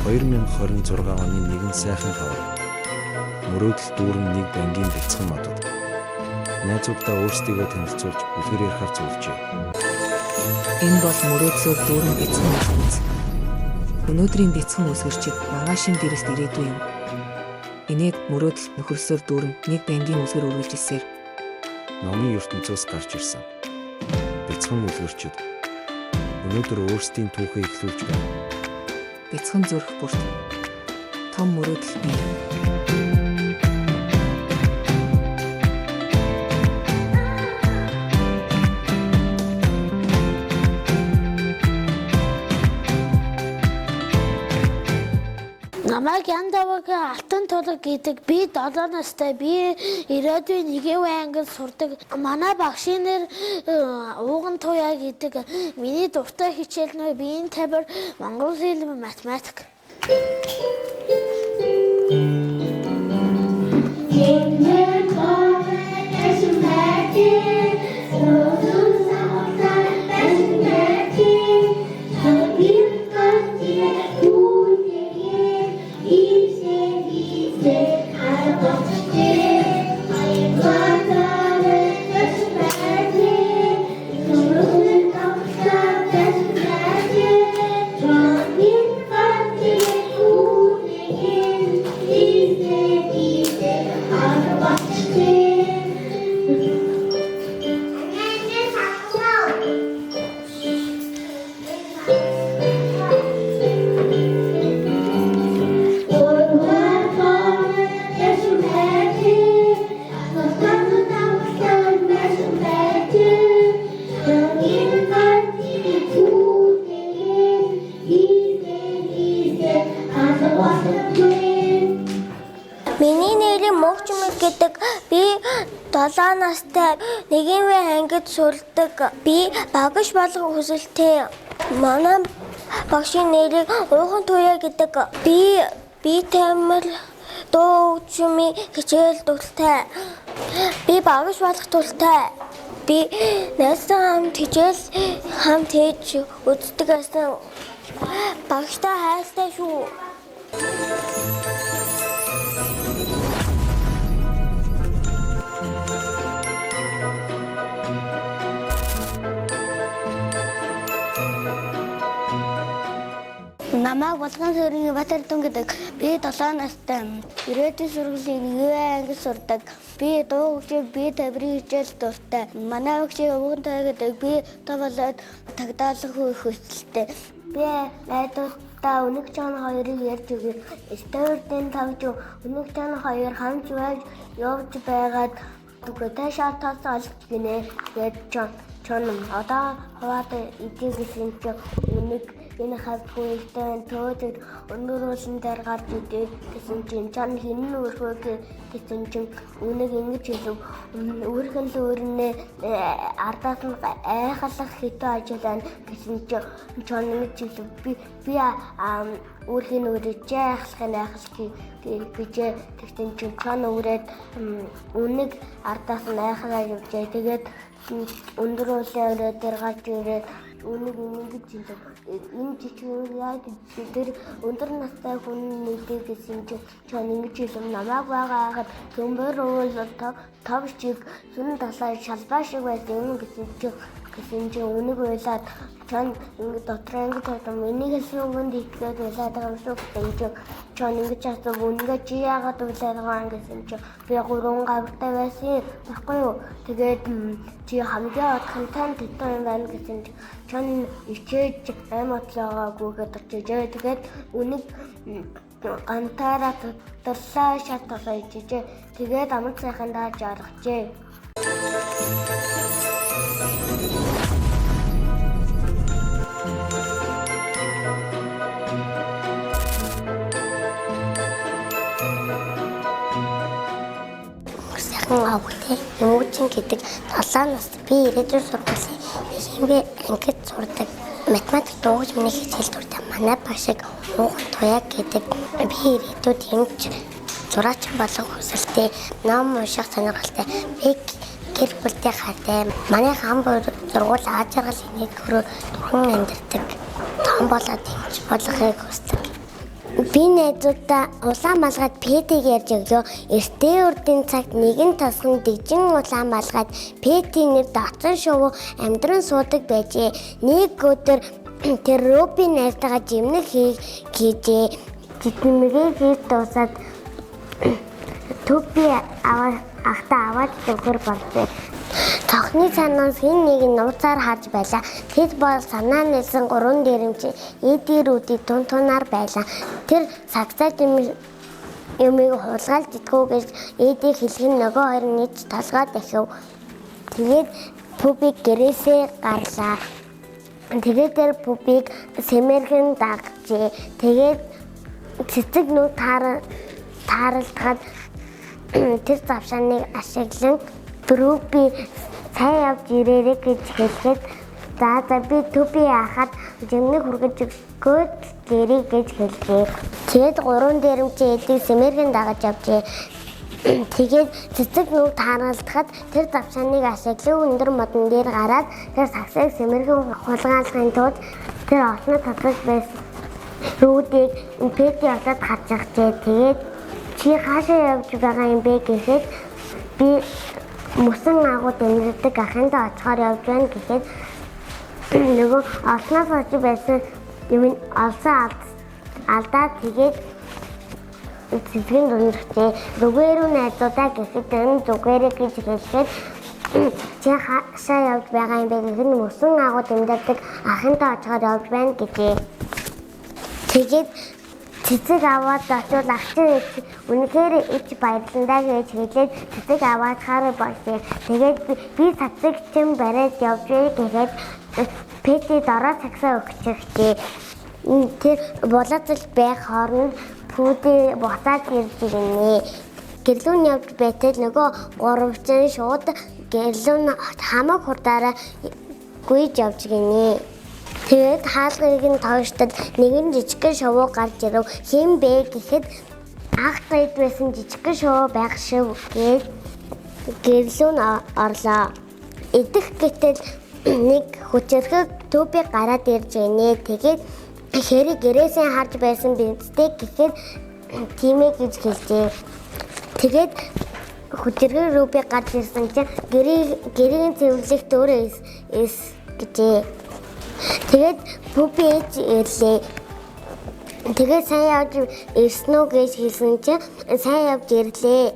2026 оны нэгэн сайхан хавар. Мөрөөдөл дүүрэн нэг бангийн бяцхан модод. Найзуудаа өөрсдийгөө танилцуулж үлгэр ярихаар зөвлөжээ. Энэ бол мөрөөдлөөр дүүрэн бяцхан ертөнц. Өнөөдрийн бяцхан үсгэрчид маргаашийн гэрэлт ирээдүй юм. Инээд мөрөөдөл нөхөрсөөр дүүрэн нэг бангийн үлгэр үргэлжилсээр Номын ертөнцөөс гарч ирсэн. Бяцхан үлгэрчид өнөөдөр өөрсдийн түүхээ эхлүүлж байна. бяцхан зүрх бүрт том мөрөөдөл бий. Намайг Яндаваг Алтан тулаг гэдэг. Би 7 настай. Би ирээдүйн 1-р ангид сурдаг. Манай багшийн нэр Ууган Туяа гэдэг. Миний дуртай хичээл нь биеийн тавир, монгол хэл, математик. Миний нэрийн Мөгчмөг гэдэг. Би 7 настай. 1-р ангид сурдаг. Би багш болох хүсэлтэй. Манай багшийн нэрийг Ууган Туяа гэдэг. Би тамир дуу хөгжмийн хичээл дуртай. Би багш болох дуртай. Би найзтай хамт хийж үздэг гэсэн. Багштай хайртай шүү. Намайг Болгон Сөрийн Батардун гэдэг. Би 7 настай. Ирээдүйн сургуулийн 1-р ангид сурдаг. Би дуу хөгжим, би тавирын хичээл дуртай. Манай багшийн Ууган Туяа гэдэг. Би тоо болоод тагдаалах хүсэлтэй. Би найдвартай Өнөг Чон хоёрыг ярьж өгье. Стewart-ийн тавж Өнөг Чон хоёр хамж явж байгаад түгэтэй шатаас олж гинэ. Гэд Чон одоо хаваад идэв гэсэн чинь Өнөг энэ хавьгүйтэй төөдөд өнөрөөсөн дээр гарч идэв гэсэн чинь Чон хинэн өрхөө гэсэн чинь Өнөг ингэж хэлв. Өөрхөн л өөрнөө ардаас нь айхалах хитэ ажиллана гэсэн чинь Чон ингэж хэлв. Би өөрхийн өөрөж айхлахын гэж тэгсэн чинь Чон өөрөөд Өнөг ардаас нь айхгаа явжээ. Тэгээд өндөр уулын өрөө дээр гарч ирээд Өнөг ингэж хэлв. Энэ жижиг яг тэр өндөр настай хүн нэгтэй гэсэн чинь Чон ингэж хэлв. Намайг байгаа хахад төмбөр уул тав шиг сүн талаа шалбаа шиг байсан юм гэсэн чинь Өнөг уйлаад Чон ингэ дотор ингэ тавтан миний хэлсэн үгэнд итгээд уйлаад байгаа юм шүү гэсэн чинь Чон ингэж асуув. Үнэгээ чи яагаад уйлаад байгаа гэсэн чинь би 3 гавртай байсан байхгүй юу. Тэгээд чи хамгийн отхон тань тэтэн юм байна гэсэн чинь Чон ичээж аймаатлаагүйгээд очижээ. Тэгээд Өнөг гантаараа турлаа шаталаа ичижээ. Тэгээд амт сайхандаа жаргажээ. Авахтай Мөгчин гэдэг 7 настай. Би ирээдүйн сургуулийн 1-р ангид сурдаг. Математик дуу хөгжмийн хичээл дуртай. Манай багш Ууган Туяа гэдэг. Би ирээдүйд юмч зураач болох хүсэлтэй. Ном унших сонирхолтой. Би гэр бүлтэй хайртай. Манай хам сургууль Аз жаргалын нийт хөрөө түрхэн амьдардаг. Том болоод юмч болохыг хүсдэг. Би найзуудаа улаан малгайд пэтиг ярьж өглөө. Эртний урдын цагт нэгэн тосгон дэгжин улаан малгайд пэтийн нэр доцсон шувуу амьдран суудаг байжээ. Нэг өдөр тэр Руби найзтайгаа жимнэг хийжээ. Жимнэгээ хийж дуусаад Туби ахта аваад өгөр болжээ. Цохны санаас хэн нэг нь нууцаар харж байлаа. Тэд бол санаа нэлсэн 3 дээрэмч эдэрүүдийн тунаар байлаа. Тэр сагсаж юмыг хулгайлж идэггүй гэж эдийг хэлхэн нөгөө хоёр нь нийт толгойд ахив. Тэгээд Пубиг гэрээсээ гарлаа. Тэгээд тэр Пубиг сэмэрхэн дагжээ. Тэгээд цэцэг нүд тааралдахад тэр завшааныг ашиглан Руби сайн явж ирээрэй гэж хэлгээд за би Туби ахад жимнэг хүргэж өгөөд гэрээ гэж хэлжээ. Тэгээд 3 дээрэмчээ эдийг сэмэрхэн дагаж явжээ. Тэгээд цэцэг нүг тааралдахад тэр завшааныг ашиглан өндөр модон дээр гараад тэр сагсыг сэмэрхэн хулгайлахын тулд тэр олноо татгаж байсан Рүүдийг пэти олоод харж ахжээ. Тэгээд чи хаашаа явж байгаа юм бэ гэхэд би мөсөн агууд амьдардаг ахындаа очихоор явж байна гэхэд нөгөө олноос очиж байсан юм олсон алдаа тэгээд цэцгийн дундчээ зүгээр үү найзуудаа гэхэд энэ зүгээрээ гэж хэлээд чи хаашаа явж байгаа юм бэ гэхэд мөсөн агууд амьдардаг ахындаа очихоор явж байна гэжээ. Тэгээд цэцэг аваад очоод агчаа үнэхээр ич баярландаа гэж хэлээд цэцэг аваад хараа болжээ. Тэгээд би цэцэг чинь бариад явж гэгээд пэти дараа цагсаа өгчихжээ. Тэр болооцол байх хооронд Пүди буцаад ирж ирнэ. Гэрлүүн явж байтал нөгөө гуравчин шууд гэрлүүн хамаг хурдаараа гүйж явж гинэ. Тэгээд хаалгыг нь тооштод нэгэн жижигхэн шувуу гарч ирэв. Хэн бэ гэхэд ах гайд байсан жижигхэн шувуу байх шиг гээд гэрлүүн орлоо. Идэх гэтэл нэг хүчрхэг Туби гараад ирж гинэ. Тэгээд хэрэг гэрээсээ харж байсан бинттэй гэхэд тиймээ гэж хэлжээ. Тэгээд хүчрхэг Руби гарч ирсэн чинь гэрийн цэвэрлэгт өөрөө гэжээ. Тэгээд Пуби ирлээ. Тэгээд сайн явж ирсэн үү гэж хэлсэн чинь сайн явж ирлээ.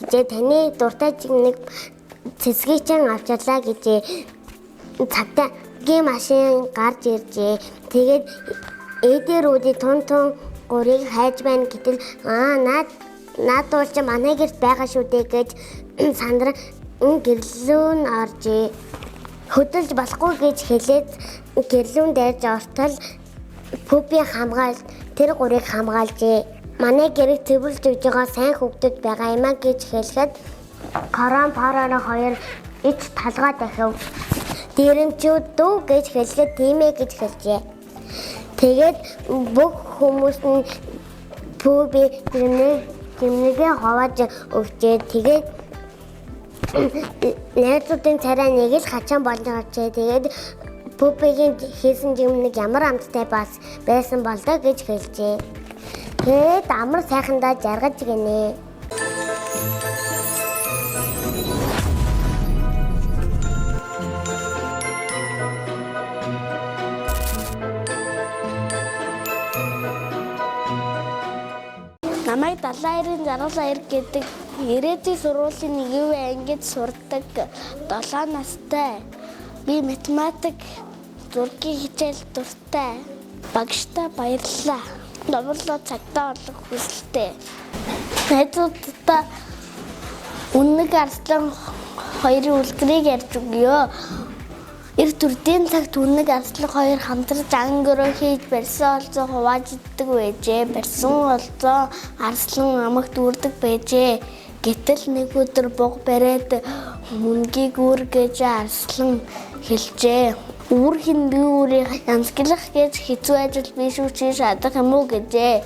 Гэжээ таны дуртай нэг цэцгийг чинь авчирлаа гэжээ. Цагтаа гийн машин гарч иржээ. Тэгээд эдэрүүдийн тун гурыг хайж байна гэтэл наад дуул чи манай гэрт байгаа шүү дээ гэж сандран гэрлүүн оржээ. Хөдөлж болохгүй гэж хэлээд гэрлүүн дайрж ортол Пуби тэр гурыг хамгаалжээ. Манай гэрийг цэвэрлж өгж байгаа сайн хүүхдүүд байгаа юм а гэж хэлэхэд корон параараа хоёр ич талгаа дахив. Дээрэмчүүд дүү гэж хэлээд тиймээ гэж хэлжээ. Тэгээд бүх хүмүүс нь Пуби гимнэгээ хавааж өгчээ. Тэгээд найзуудын царай нэг л хачаан болж гарчээ. Тэгээд Пубигийн хийсэн гимнэг ямар амттай байсан бол доо гэж хэлжээ. Тэгээд амар сайхандаа жаргаж гинэ. Намайг 72-62 гэдэг ирээдүйн сургуулийн 1-р ангид сурдаг 7 настай. Би математик зургийн хичээл дуртай. Багштай баярлалаа. Номерлоо цагтаа олох хүсэлтэй. Найзуудтай үнэг арслан хоёрын үлгэрийг ярьж өгье. Эрт үрдийн цагт үнэг арслан хоёр хамтраж ангөрөө хийж барьсан олзоо хувааж иддэг байжээ. Барьсан олзоо арслан амагт үрдэг байжээ. Гэтэл нэг өдөр буг бариад үнгийг үргэж арслан хэлжээ. Үүрхийн би үрийг янзглах гэж хэцүү ажил биш үү чи шатах юм уу гэжээ.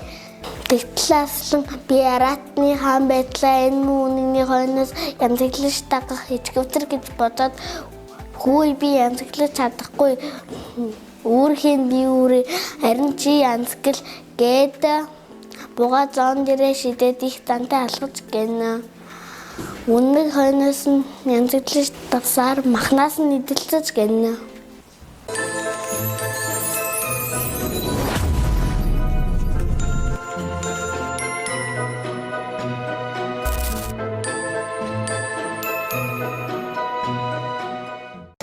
Гэтэл арслан би аратны хаан байдлаа энэ үнэгний хойноос янзглаж дагах хичгвтер гэж бодоод хөөе би янзглаж чадахгүй Үүрхийн би үүрээ харин чи янзгэл гээд буга зон дээрээ шидэд их зантай алгаж гэнэ. Үнэг хойноос нь янзлж тавсаар махнаас нь идэлцэж гэнэ.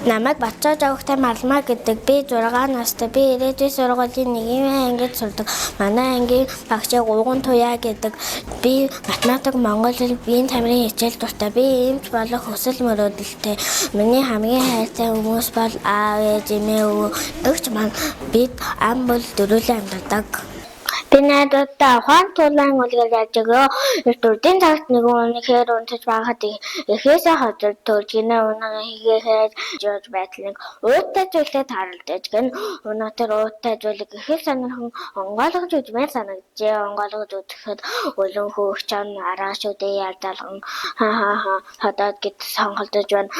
Намайг Батцааж авахтай Малмаа гэдэг. Би 6 настай. Би ирээдүйн сургуулийн 1-р ангид сурдаг. Манай ангийн багшийг Ууган Туяа гэдэг. Би математик, монгол хэл, биеийн тамирын хичээл дуртай. Би эмч болох хүсэл мөрөөдөлтэй. Миний хамгийн хайртай хүмүүс бол аав, ээж, эмээ, өвөө. Өгч маань бид ам бол дөрүлэн амьдардаг. Би найдвартай ухаан тулаан үлгэр яаж өгөө. Эрдүрдийн цагт нэгэн үнэхээр унтаж байхад эхээсээ хожиж төрж гинэ унаа хийгээд жиж байтлыг ууттай зүйлээ тааралдаж гэн унаа тэр ууттай зүйлийг эхэл сонирхон онгойлгож үзмээр санагджээ. Онгойлгож үзэхэд өлөн хөөх чам араашуудын ялдаалган хадаад гэд сонголдож байна.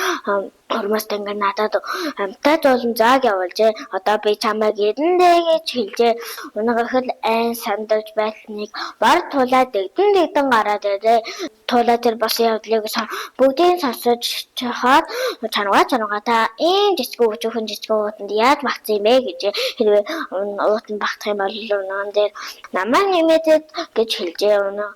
Ормост ингэ надад амтай зуулан зааг явуулжээ. Одоо би чамайг эдэндээ гэж хэлжээ. Унагаахад айн сандалж байсныг бар тулаа дэгдэн гараад ирээ. Тулаа тэр басан явдлыг бүгдийг сонсож чахаад чанга та ийм жижиг өчүүхэн жижиг уутанд яаж багцсан юм бэ гэж хэрвээ уутанд багтах юм бол унаан дээр намайг нэмээд гэж хэлжээ. Унаа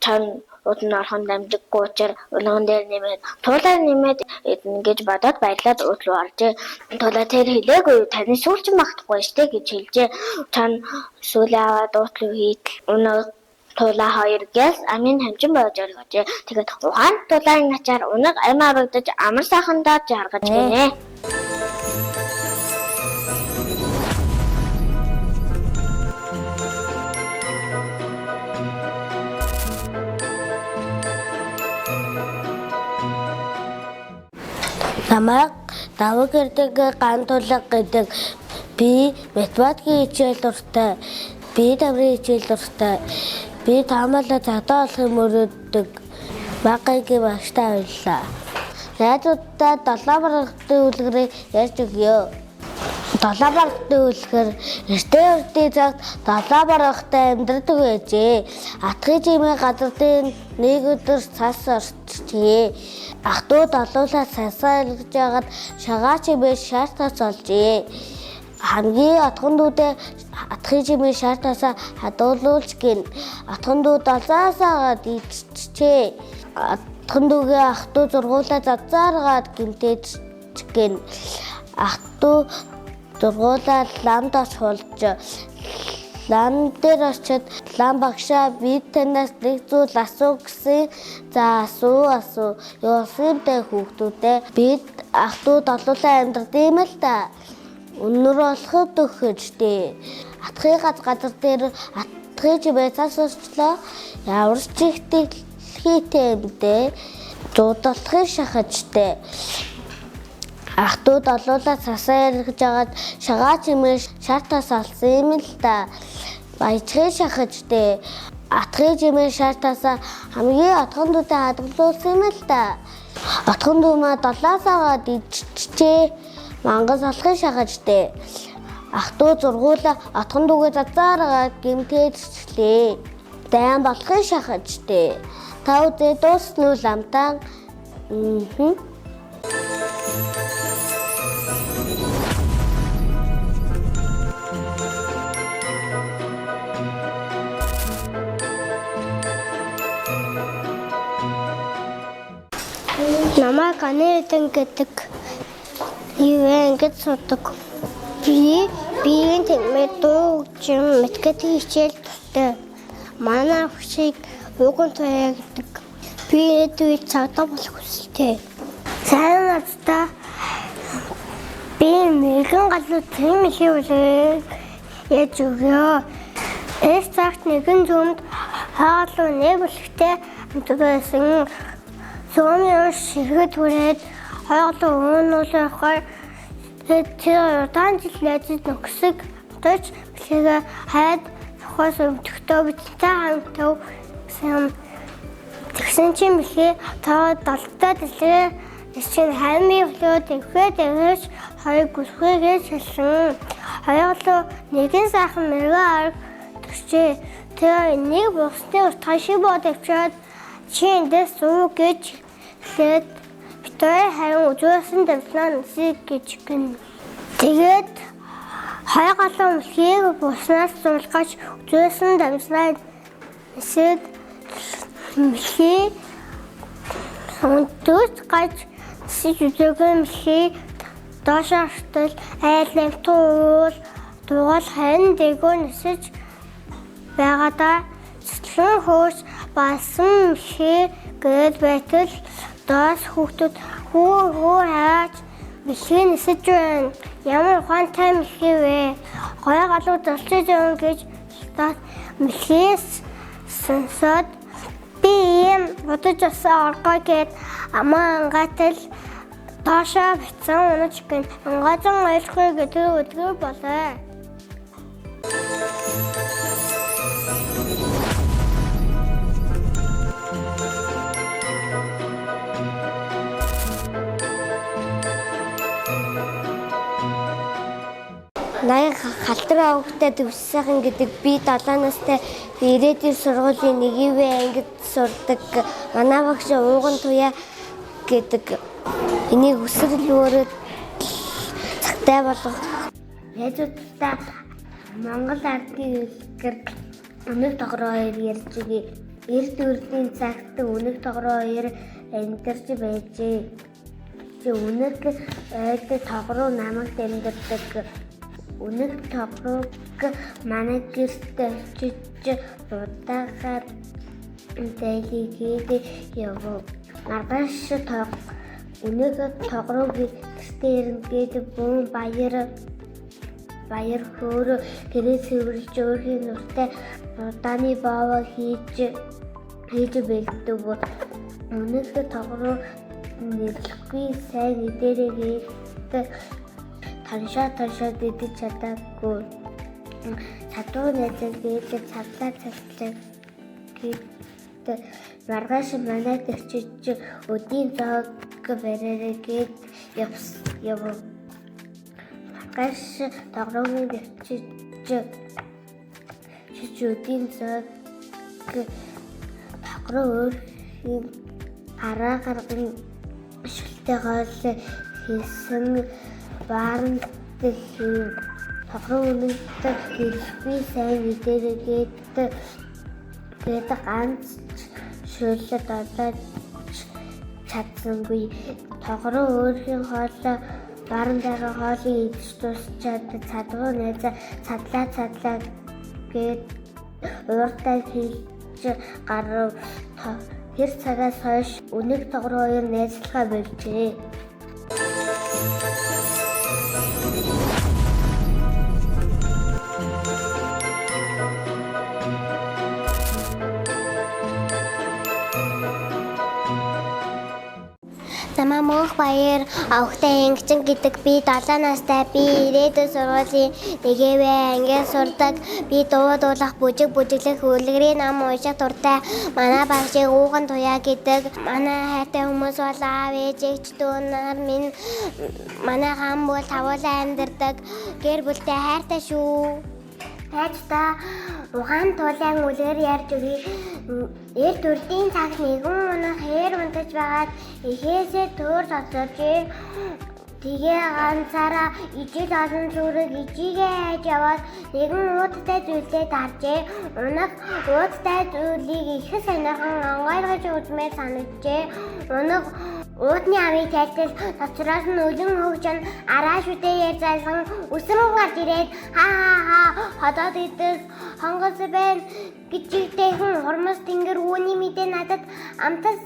чан уутанд орхон дамжиггүй учраас унаан дээр нэмээд тулаа нэмээд ингэж бодоод баярлаад уут руу оржээ. Тулаа тэр хэлээгүй таны сүүлч магтахгүй штэ гэж хэлжээ. Чан сүүлээ аваад уут руу хийтэл унаа тулаа хоёр гэлс амийн хамжин болж оргожээ. Тэгээд ухаан тулааны ачаар унаг амиа орогдож амар сайхандаа жаргаж гинэ. Намайг даваг гэдэг ган тулаг гэдэг. Би математикийн хичээл дуртай. Би тамирын хичээл дуртай. Би таамаглаа цагдаа болохыг мөрөөддөг. Багагийн багштай байлаа. Найзуудтай 7 баргалтын үлгэрийг ярьж өгье. 7 баргалтын үлгэр эртний цагт 7 баргалттай амьдардаг байжээ. Атгын жимийн газар дээр нэг өдөр цас орчихжээ. Ах トゥ долуулаа цасаа илгэж ягаад шагаа чимээ шаартаас олжээ. Хамгийн атган дүүдээ атгын жимийн шаартаасаа хадуулуулж гин. Атган дүүд олзаасаагаад идчихжээ. Атган дүүгээ ах トゥ зургуулаа зазааргаад гимтээж гин. Ах トゥ зургуулаа ламдаас хулж лам дээр очиод лам багшаа би танаас нэг зүйл асуу гэсэн. За асуу. Юусэн бэ хүүхдүүдээ? Бид ах トゥ долуулаа амьдрд юм л да. Өнөр болоход өгөхжтэй. Атгын газар дээр атгын жимээ цас орчлоо. Ямар ч их дэлхийтэй юм дээ. Дуудлагын шахажтэй. Ах トゥ долуулаа цасаа яргаж агаад шагаа чимээ шаартаас алсан юм л да. Баяжхын шахажтэй. Атгын жимээ шаартаасаа хамгийн отгон дүүтэй хадгалуулсан юм л да. Отгон дүү маа 7-аагаад идчихжээ. Мангас алхын шахажтэй. Ах トゥ зургуулаа отгон дүүгээ зазааргаад гимтээжлээ. Дайан болохын шахажтэй. Та үзээ дуусна уу ламтан? Намайг Ганеэтэн гэдэг. Юу ингэж сурдаг. Биеийн тэмээ дуу хөгжим математикийн хичээл дуртай. Манай багшийг Ууган Туяа гэдэг. Би ирээдүйд цагдаа болох хүсэлтэй. Сайн надтай. Би мэрэгэн галуу тийм их үлээ яаж өгөө. Эс цагт нэгэн зүүнд хаалуу нэмэлттэй амтгайсан. Сөөмөр ширгэд хүрээд хоолоо уунуулахаар тэр удаан жил найзад нөхсөг төч бэлгээ хайд сухаас өвдөхтөө биттэй хамтав гэсэн. Тэгсэн чинь бэлгээ таа далтай дэлгээ чинь хаймын өглөө тэгвээ тэгвэж хоёрыг гүсгэгээ шалсан. Хоёулаа нэгэн сайхан мэрэгэн арга төсчээ. Тэгээ нэг бусны утгашиг бодовчоод чи эндээс зүү гэж хэлээд битээ харин үзүүлсэн давлаа нүсийг гэж гин. Тэгээд хой галан үлхийг буснаас зулгаж үзүүлсэн давлаа нүсийг мэлхий өндөөс гаж сижүдэгэн мэлхий доош артал айлмтуул дугал харин дээгөө нүсэж байгаадаа сэтгэлэн хөөс басан мэлхий гээд байтал доош хүүхдүүд хөө хаач мэлхий нүсэж байна. Ямар ухаантай мэлхий вэ? Гой галуу залчиж явна гэж мэлхийс сонсоод би ийм бодож авсан оргоо гээд амаа ангатал доошоо бицэн унаж гин ангазан ойлгоё гэдэг өдгөр болоо. Наян халтраа хөвгтэй төвсөйхэн гэдэг би 7 настай ирээдүйн сургуулийн 1-р ангид сурдаг. Манай багш ууган туяа гэдэг энийг өсвөрлөөрөө цагтай болгох. Найзуудтай Монгол ардын хэлээр өнөг тогроо 2 ярьж өгье. Эрд үрдийн цагт өнөг тогроо 2 амьдарч байжээ. Чи өнөг ойд тогроо намайг амьдардаг. Өнөг тогрог манай гэрт очиж удаагаар дэлгээд явв. Маргааш өнөг тогрог гэртээ ирнгээд бүүн баяр хөөр гэрээ цэвэрлж өөрхийн нуртай удааны баава хийж бэлддэг. Өнөг тогрог нэрлэхгүй сайн идэрээгээд таншаа дидэж чадаагүй. Чадвар найзаа гээжээ цавлаа гээд маргааш манайд очиж өдийн зоог бариагээд явв. Маргааш тогроогийн очиж өдийн зоог тогроо өөрхийн араа гарган шилтэй хоол хийсэн баарнд хийв. Тогроо өнөдөө хэлбий сайн мэдэргээд ганц шүлэд одоод чадсангүй. Тогроо өөрхийн хоолоо баарнд байгаа хоолыг идэж дуусчаад цадгуу найзаа цадлаа гээд ууртай хийж гарав. Тэр цагаас хойш өнөг тогроо 2 найзлахаа болжээ. Намаа мөнх баяр авахтай ангичин гэдэг би 7 настай би ирээдүйн сургуулийн 1-р ангид сурдаг. Би дуулах бүжиглэх үлгэрийн ном унших дуртай. Манай багшийг ууган туяа гэдэг. Манай хайртай хүмүүс бол аав ээжч дүү нар минь манай хам бол тавуулаа амьдардаг. Гэр бүлтэй хайртай шүү. Таачтай ухаан тулаан үлгэр ярьж өгье. Эрд үрдийн цаг нэгэн унах хээр унтаж байгаад эхээсээ төр цоцолж тэгээ ганцаараа ижил олон зүрэг ижигээ хайж яваад нэгэн ууттай зүйлээ даржээ. Унах ууттай зүйлийг их сонирхон онгойлгож үзмээр санагджээ. Унах уутны авыг тайлтал цоцроос нь өлөн хөгжин араа шүдээ ярьзалсан өсрөн гарч ирээд хаа хотод идэс хонгоц байна гिचигтэйхэн хормос тэнгэр үүний мэдээ надад амтас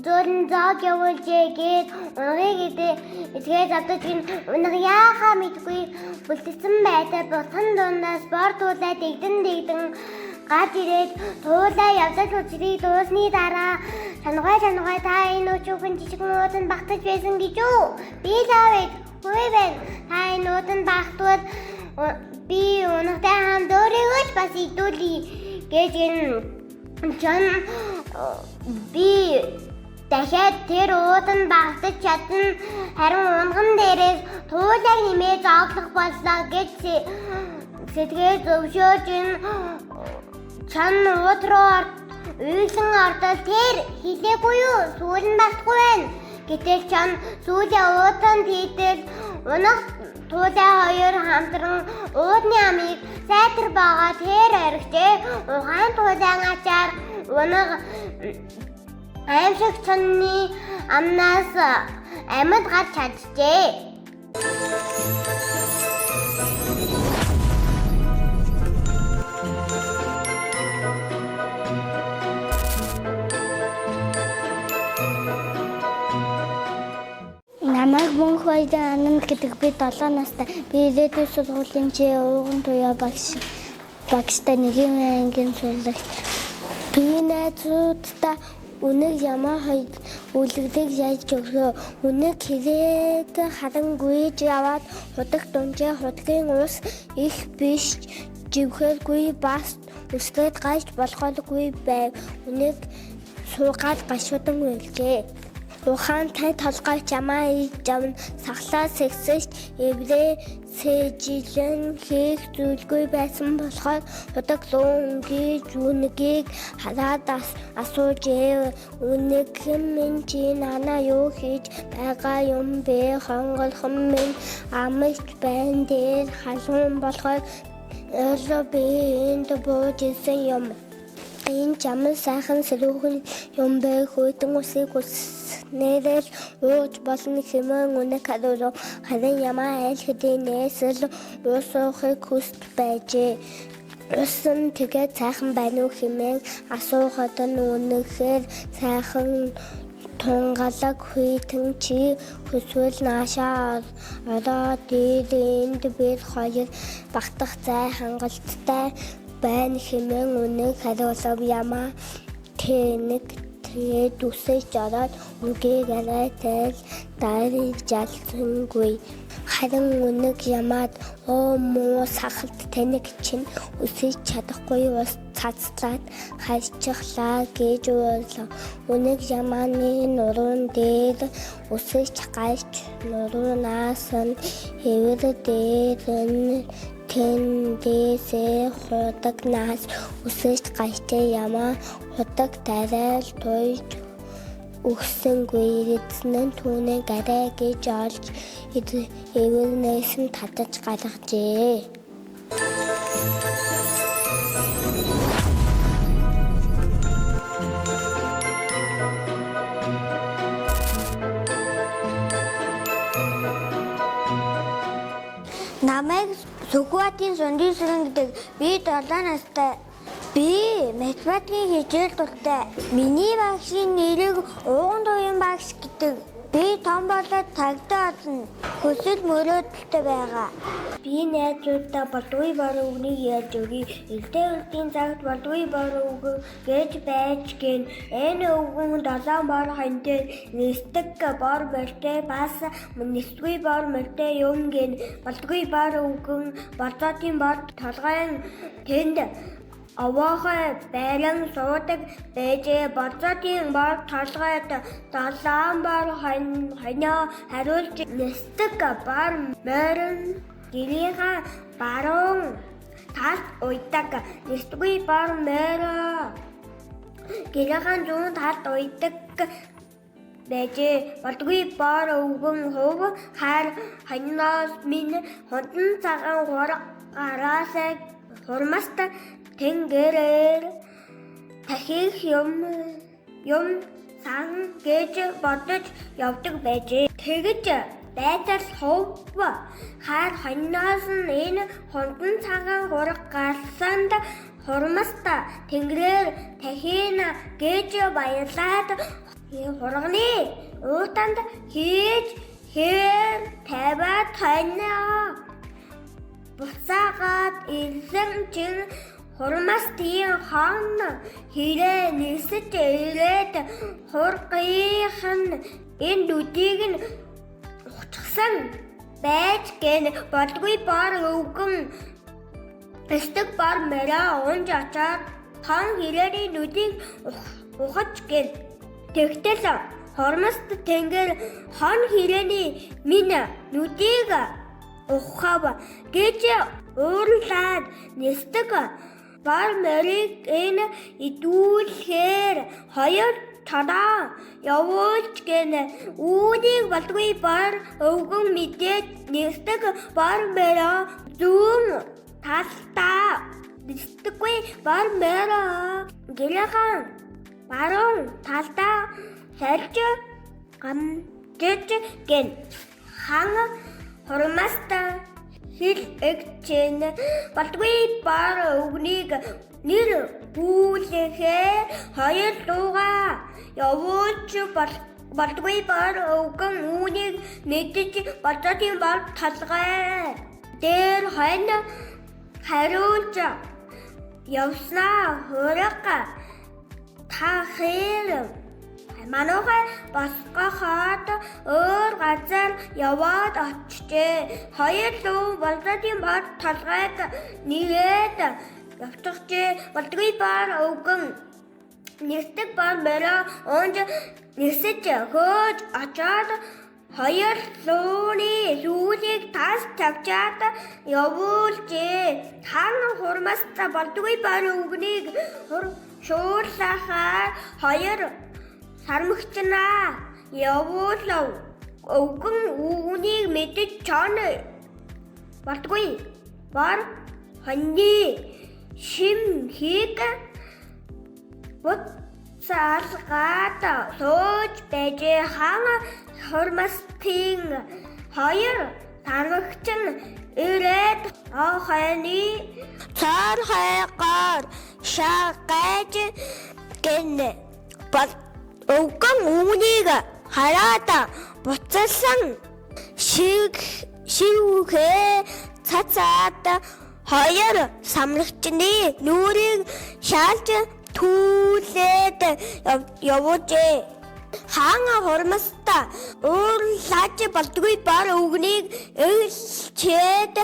зөөлн зоог явуулжээ гээд унгыг эдгээ завдаж гин унаг яахаа мэдгүй бүлтсэн байдаг бутан дундаас бор туулаа дэгдэн гарч ирээд туулаа явдал учрыг дуусны дараа чангаай та энэ өчүүхэн жижиг нууданд багтаж байсан гэж үү? Би лавыг хөөе байна. Та энэ нууданд багтвал би өнөөхтэй хамт өөрийгөө бас идүүлье гэж энэ Жан би Дахиад тэр уудан багтаж чадна. Харин унган дээрээс туулайг нэмээд зовлох боллоо гэж сэтгэл зөвшөөрж чан ууд руу уйлан ордол тэр хилээгүй юу? Сүүл нь багтахгүй байна. Гэтэл чан сүүлийн уудан тийтэл унах туулай хоёр хамтран уудны амийг сайтар байгаа тэр аригчээ. Ухаан туулайн ачаар унах аимшиг чанны амнаас амьд гарч чаджээ. Намайг мөнх баярын ананд гэдэг би 7 настай. Би ирээдүйн сургуулийн ууган туяа багштай нэгэн ангийн сурлагч. Би найзуудтай үнэг ямаа хоёр үлгэлийг яаж өгөө. Үнэг хэрэг харангуйж яваад худаг дунжаа худгийн ус их биш живхэргүй бас өсгөөд гайж болохгүй байв. Үнэг суугаад гашуудан үлжээ. Ухаан тай толгой чамаа ижавн сахлаа сэгсэж эврээ сэжилэн хийх зүйлгүй байсан болохоор худаг луунгийн үнэгийг хараад асууж үнэг минь чи нана юу хийж байгаа юм бэ? Хонголхон минь амж байна дээр халуун болохоор би энд бууж исэн юм. Энэ чамд сайхан сэрүүхэн юм бэ? Хүйтэн усыг нэрэл ууж болно хэмээн үнэг хариулав. Харин ямаа айл хэдийн нээсэл ус уухыг хүсэж байжээ. Ус нь тэгээд сайхан байна уу хэмээн асуухад нь үнэхээр сайхан тунгалаг хүйтэн чи хүсвэл наашаа ороод энд бид хоёр багтах зай хангалттай байна хэмээн үнэг хариулав. Ямаа тэнэг тэгээд үсэж ороод үгийг арайтай дайрыг жалсангүй. Харин үнэг ямаад муу сахалт тэнэг чинь үсэж чадахгүй ус цацлаад хайчихлаа гэж уйлав. Үнэг ямааны нуруунд дээр үсэж гайч нуруунаас нь хэвэр дээр нь тэндээсээ худаг нас үсэж гайтай ямаа худаг тарайл туйж өгсөнгүй. Эзэн нь түүнийг арай гэж олж эвэрнээс нь татаж гаргажээ. Намайг Сүгватын Сундисран гэдэг би 7 настай. Би математикийн хичээл дуртай. Миний багшийн нэрийг ууган туяан багш гэдэг. Би том болоод тагтаа олно. Хүсэл мөрөөдөлтэй байгаа. Би найзуудтай болдгүй бор үгнийг ярьж өгье. Элдээ үлдийн цагт болдгүй бор үг гэж байж гин. Энэ үгэн 7 бор хонтой нисдэг бор мөртэй бас нисдгүй бор мөртэй юм гин. Болдгүй бор үгэн болцоотын бор толгойн тэнд аваахай байлан суудаг бэжээ. Болцоотын бор толгойд 7 бор хоньоо хариулж нисдэг бор морин гэрийнхаа баруун талд уйдаг. Нисдгүй бор мороо гэрийнхаа зүүн талд уйдаг бэжээ. Болдгүй бор үгэн хув хар хоньноос минь хундан цагаан хураг гараасаа хурмаст тэнгэрээр тахих юм сан гэж бодож явдаг байжээ. Тэгж байтал хув хар хоньноос нь энэ хундан цагаан хураг гарсанд хурмаст тэнгэрээр тахина гэж баярлаад хурганы уутанд хийж тавиад хоньоо буцаагаад ирсэн чинь хурмастын хон хэрэг нисэж ирээд хургийнх нь энэ нүдийг нь ухчихсан байж гэн. Болдгүй бор өвгөн эстэг бор мөрөө унж очоод хон хэрэг нүдийг ухаж гэн. Тэгтэл хормост тэнгэр хон hirээний минь нүдийг ухав гэж уурлаад нисдэг бар мэрийг энэ идүүлэхээр хоёр танаа явуулж гэн үүнийг болдгүй бар өвгөн мэдээд нисдэг бар мэрэ зүүн талдаа нисдэггүй бар мэрэ гэрхэн баруун талдаа сарж гамжиж гэн хан хормаста хил эгчэн болдгүй бар өвгнийг нэр бүлэхээ хоёр дуугаа явуулж болдгүй бар өвгөн үүнийг мэдэж бодсон бол талгай дээр хань хариулж явснаа хөрөг та хэр манайхаа босгоход өөр газар яваад очжээ. Хоёр дуу болдгийн бод толгойг нэгээд явчихжээ. Болдгүй бар өвгөн нисдэг бар мөрөө онж нисэж хөөж очоод хоёр дууны сүүлийг тас тавчаад явуулжээ. Хан хурмаста болдгүй бар өвгнийг шуурлахаар хоёр сармагчнаа явуулав. Өвгөн үүнийг мэдэж чоно болдгүй бар хоньны шим хийг буцаалгаад сууж байж хан хормастын хоёр сармагчин ирээд хойны цаар хайгаар шаагаж гэнэ. Өвгөн үүнийг хараад буцалсан шивхээ цацаад хоёр самрагчны нүрийг шаалж түлээд явуулжээ. Хаан хормоста уурлаж болдгүй бар өвгнийг ээлчээд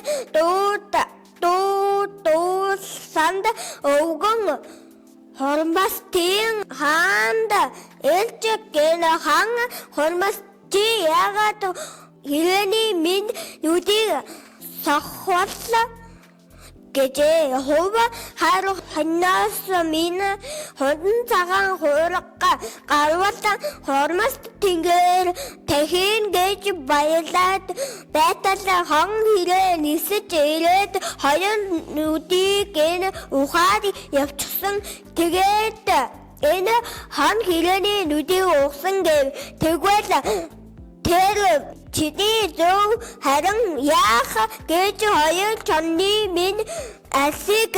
дуусанд өвгөн хормостын хаанд элж гэн хан хормости ягаад hirээний минь нүдийг сохвол гэж хов харах ханаас минь ходон цагаан хуурга гарвал хормост тэнгэр тэхийн гэж баялаад байтал хон hirээ нисэж ирээд хоёр нүдийг энэ ухаад явчихсан. Тэгээд энэ хан hirээний нүдийг ухсан гэв. Тэгвэл тэр чиний зөв харин яах гэж хоёр чонны минь алсыг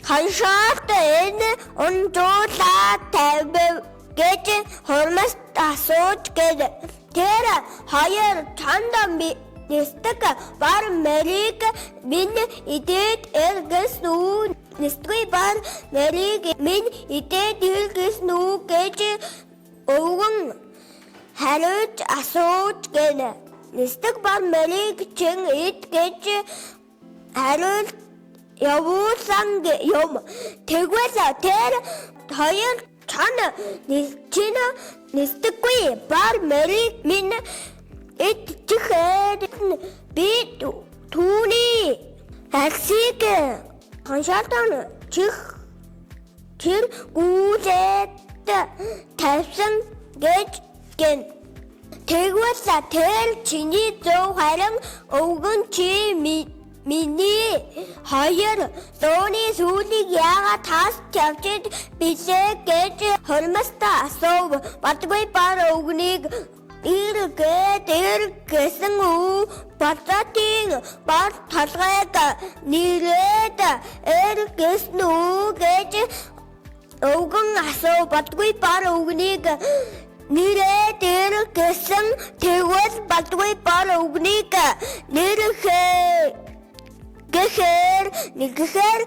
ханшаад энэ унжуулаад тавь гэж хормост асууж гээд тэр хоёр чонд нисдэг бар мэрийг минь идээд эргэс нүү нисдгүй бар мэрийг минь идээд эргэс нүү гэж өвгөн хариуж асууж гэнэ. Нисдэг бар мэрийг чин ид гэж хариулт явуулсан юм. Тэгвэл тэр хоёр чон нисдэггүй бар мэрийг минь итчихээд би түүний алсыг ханшаатан чир гүлээд тавьсан гэж гэн. Тэгвэл тэр чиний зөв харин өвгөн чи миний хоёр дууны сүүлийг яагаад тас тавьж билээ гэж хормоста асуув. Бодгүй бар өвгнийг эргэсэн бацатын бар толгойг нэрээд эргэсэн гэж өвгөн асуув. Бодгүй бар өвгнийг нэрээд эргэсэн. Тэгвэл бодгүй бар өвгнийг нэгэхээр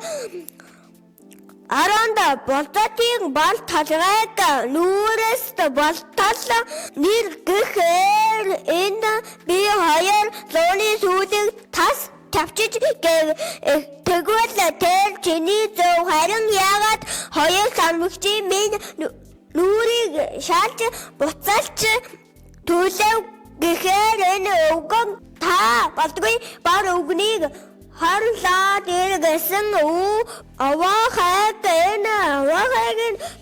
аранда болтатын бар толгойг нүрэст болтол нэр гэхээр энэ би хоёр зууны сүүлийг тас тавчиж гэв. Тэгвэл тэр чиний зөв харин яагаад хоёр сармагчийн минь нүрийг шаалж буцаалч төлөв гэхээр энэ өвгөн та болдгүй бар өвгнийг харлаад иргэсэн авахаг энэ авахаг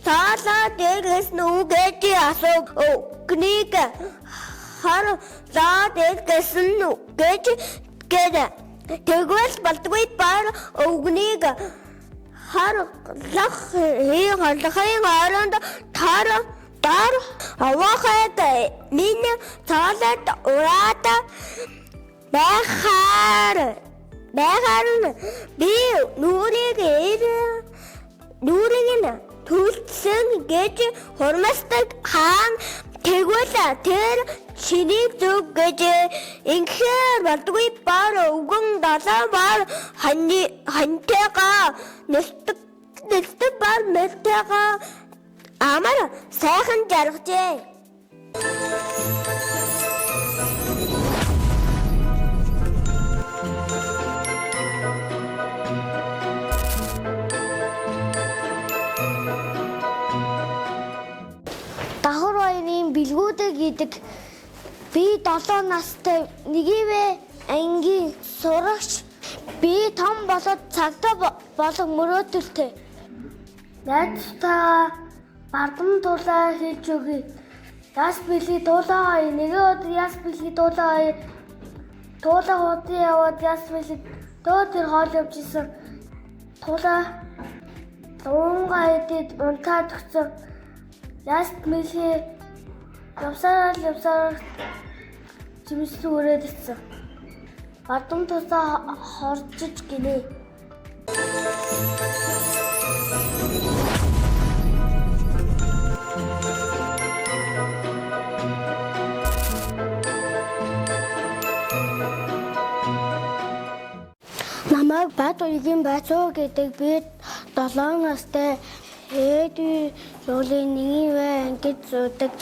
таалаад иргэсэн үгээд асуув өвгнийг харлаад иргэсэн үгээд тэгвэл болдгүй бар өвгнийг харлах харлахын оронд тар авахаг миний таалаад ураад байхаар би нүрийг төлсөн гэж хурмасдаг хаан тэгвэл тэр чинийг зүг гэж инхээр болдгүй бар өвгөн далаа бар хантайгаа нэлдэг бар мэлтэйгаа амар сайхан жаргажээ. Давхар баярын бэлгүүдэ гэдэг би 7 настай нэгивэ ангийн сурагч би том болоод цагтаа болон мөрөөдөлтэй. Найзтайгаа бардам дуулаа хийж өгье. Яс бэлий дуулаа нэгэн өдөр яс бэлий дуулаа хуудын яваад яс бэлий дөөдөр хоол явж исэн. Дуулаа дуунгаа идэд унтаад өгсөн. Яс бэлий явсараа жимсүү өрөөд ицсэн. Бардам тусаа хоржиж гинэ. Намайг Баатуйгийн Байцуу гэдэг би 7 настай ээдийн шуулийн 1-ийн ангид суудаг.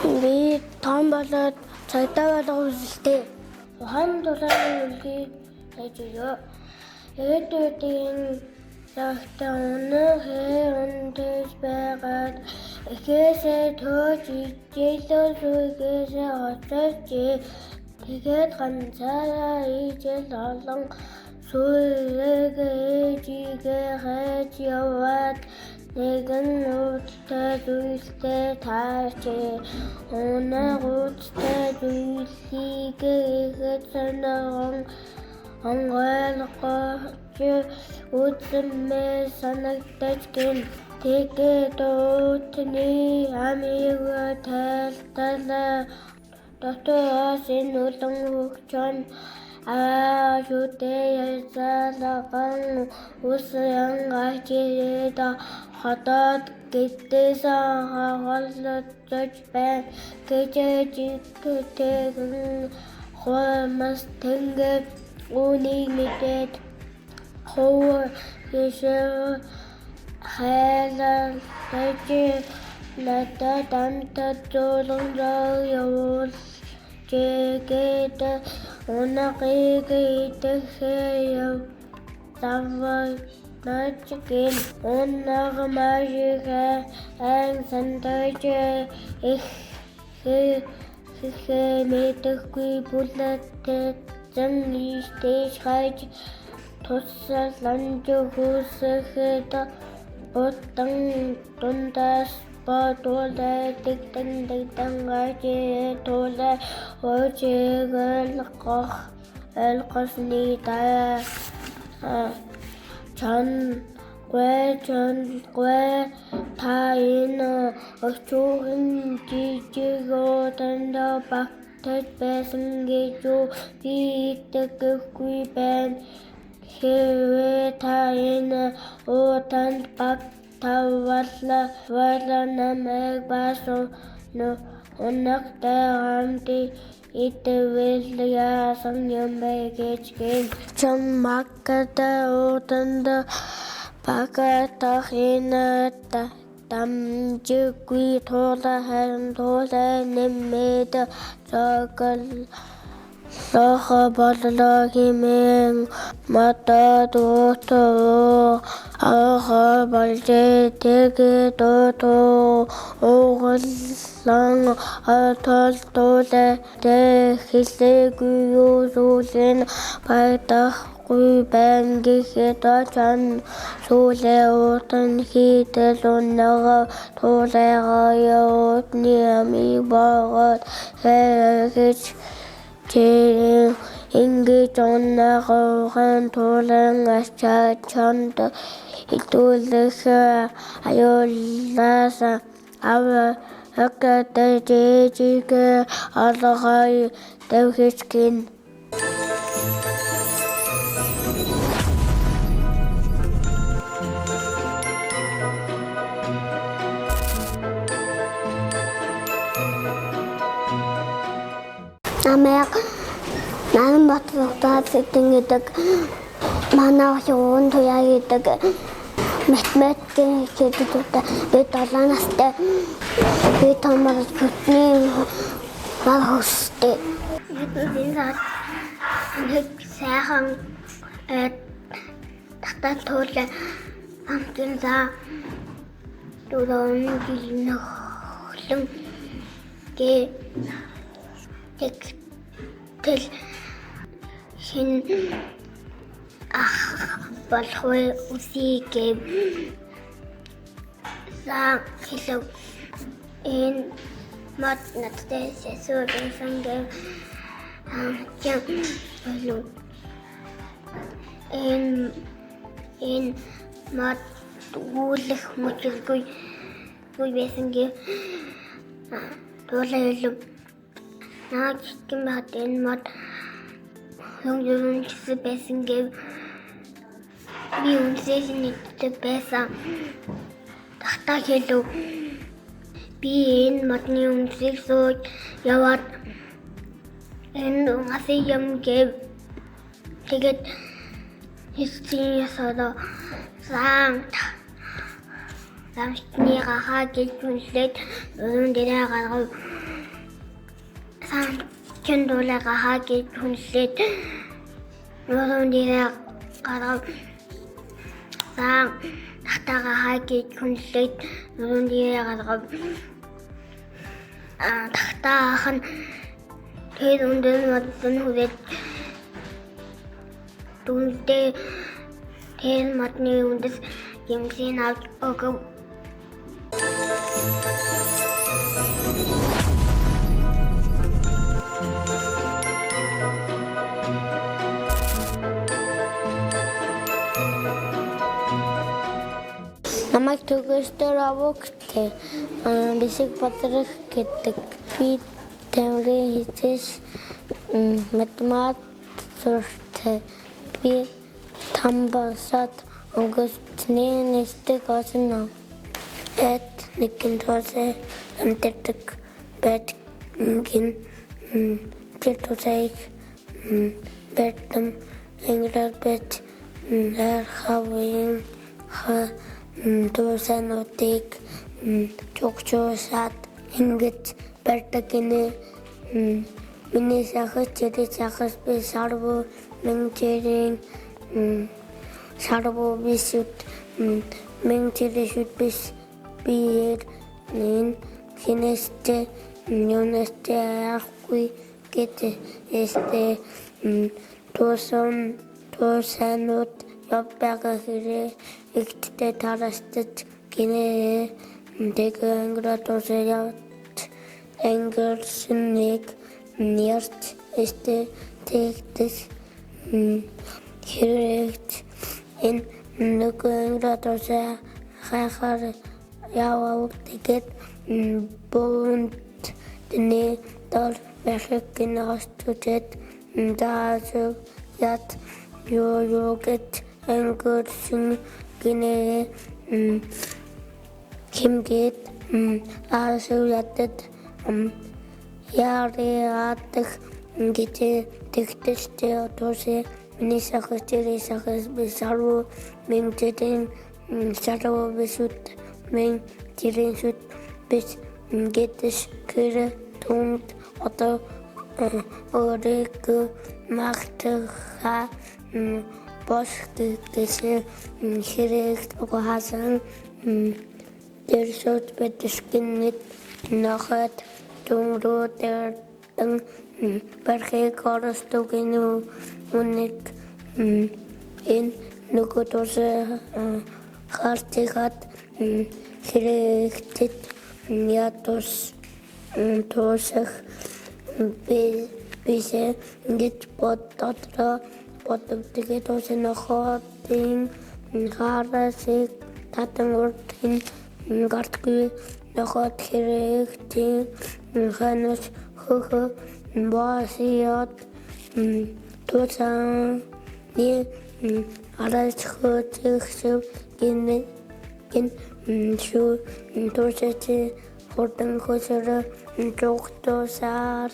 Би том болоод цагдаа болох хүсэлтэй. Ухаан дулааны үлгийг хийж өгөө. Ээдүүдийн цагтаа өнөөс байгаад эхээсээ төөж ижээлөө сүйгээсээ хоцорч тэгээд ганцаараа ижил олон сүйэг ээжигээ хайж яваад нэгэн уудтай зүйлтэй таарч унаагуудтай зүйлийг ихэд санаан онгойлгож үзмээ санагдаж гин тэгээд уутны амиг тайлталаа дотоос энэ улан хөгчөн шүтээ ясалаган усан гачээд хотод гэдээс хагалцаж байна гэж жигтэйгэн хоймос тэнгэ үнийг мэдээд ховор ишээ хайлаа гэж надад амтад зулган явуул жигэд унагыг идэхээ тавай начгэн унаг машига ан сандаж их мэдэхгүй бүлэтэй зэн ийштэй хайж тусланж хүсэхэд бутан дундаас бодуулаа дэгдэн гажээ тулаа очигэл гох элгосны таа чан gue та энэ өчүүхэн жижигөөдөнд багтаж байсан гэж би итгэхгүй байна. Хэвээ та энэ утанд баг тавала намайг басу унагтай хамти итгэвэл яасан юм бэ гэж чам магтаа утанд багтах энэ дамжгүй тулаа харин тулаа нэмээд зогл Лохо боллоо хэмээн матад уутуу ахо болжээ тэгээ дуутуу уугаллан атолтуулаа тэ хэлээгүй юу сүүлийн байдахгүй байна гэхэд очон сүүлээ уутан хийтэл унага туулайгаа явуутны амиг богоод хийж Чи ингэж оннахын тулан ачаа чонд итүүлэх аюулаас акатэжиг алгай дэвхичгин Намайг Нан Батбагтаад гэдэг манай өвөн туяа гэдэг математикийн хэдүүдэд би 7 настай би томор бүтний мал хөстэй. Нэг сайхан татан туулаа амтэн за дөрөв жилийн хөлн тэл хин болох үсийг за хэлв энэ мод надтай сэсүүрсэн гэв яг болов энэ мод үүлэх мөчөлгүй байсан гэв туулаа хэлв наад гэмэд энэ мод юм чисэн байсан гэв би үнсээс нэгтэй байсан тахта хэлв би энэ модны үнсийг сууж яваад энэ унгасы юм гэв тэгээд хэсгийн ясаа самтны гахаа гэж үнслээд өрөн дээрээ гаргав самтын дуулаа гахаа гэж үнслээд өрөн дээрээ гаргав тахтага хаагиж хүнлээд өрөн дээрээ гаргав тахтаах нь тэр өндөр модон хүрээд дүндээ тэр модны үндэс юмсийн авч өгөв Намайг төгөөстөр авогтэй бисиг бодрох гэдэг би тэмрээ хийжээс математ суртай би тамбасад өнгөсний нэстэг осноо эт нэгэн тосээ амтэрдэг бэт гин тэртосэйг бэтэн энгрэл бэт хавын Дурсануудыг чогчоосаад ингэж барьдаг гинэ. Миний сахас чирээ сахас би сарвуу мэнчэрийн сарвуу бисүд мэнчэрээ шүд бис биер нин хинэстэ нёнэстэ арахгүй гэдэг эстэ дурсанууд явбага хэрэг ихтэй тарастаж гинэ дэгэнgratoosээ явт энгэрснийг нэрт эстэ тэгдэс хэрэгт энэ нүгэнgratoosээ хахаар яваад тэгээд буунд дэнэ дор бахиг гинэстүтэд даасыг ят ёогет энгэрсэн гинэ химгээд аасуулатад яариатах гэдэг тэгтэстэй отоосээ миний сахас тэрэ сахас бисаруу мэнтэн саруу бисүт мэн тэрэн сүт бис гэдэс кэр тунд одоо өөрийгөө магтахаа босгдож хэрэг угаасан дэрсөд бэтскинэт нохот дүнрүүдэн бархыг оростугийн үнэг энэ нөгөөдөөс хартихад хэрэгтэд ятус тусах бисе ингэж бодогдгийг тус нохотын харасыг татан уртын гартгүй нохот хэрэгтийн ханаас хөхө босиот тусан ни арайч хөтөксөв гин шүү тусэти хурдан хөсөр жогтосаар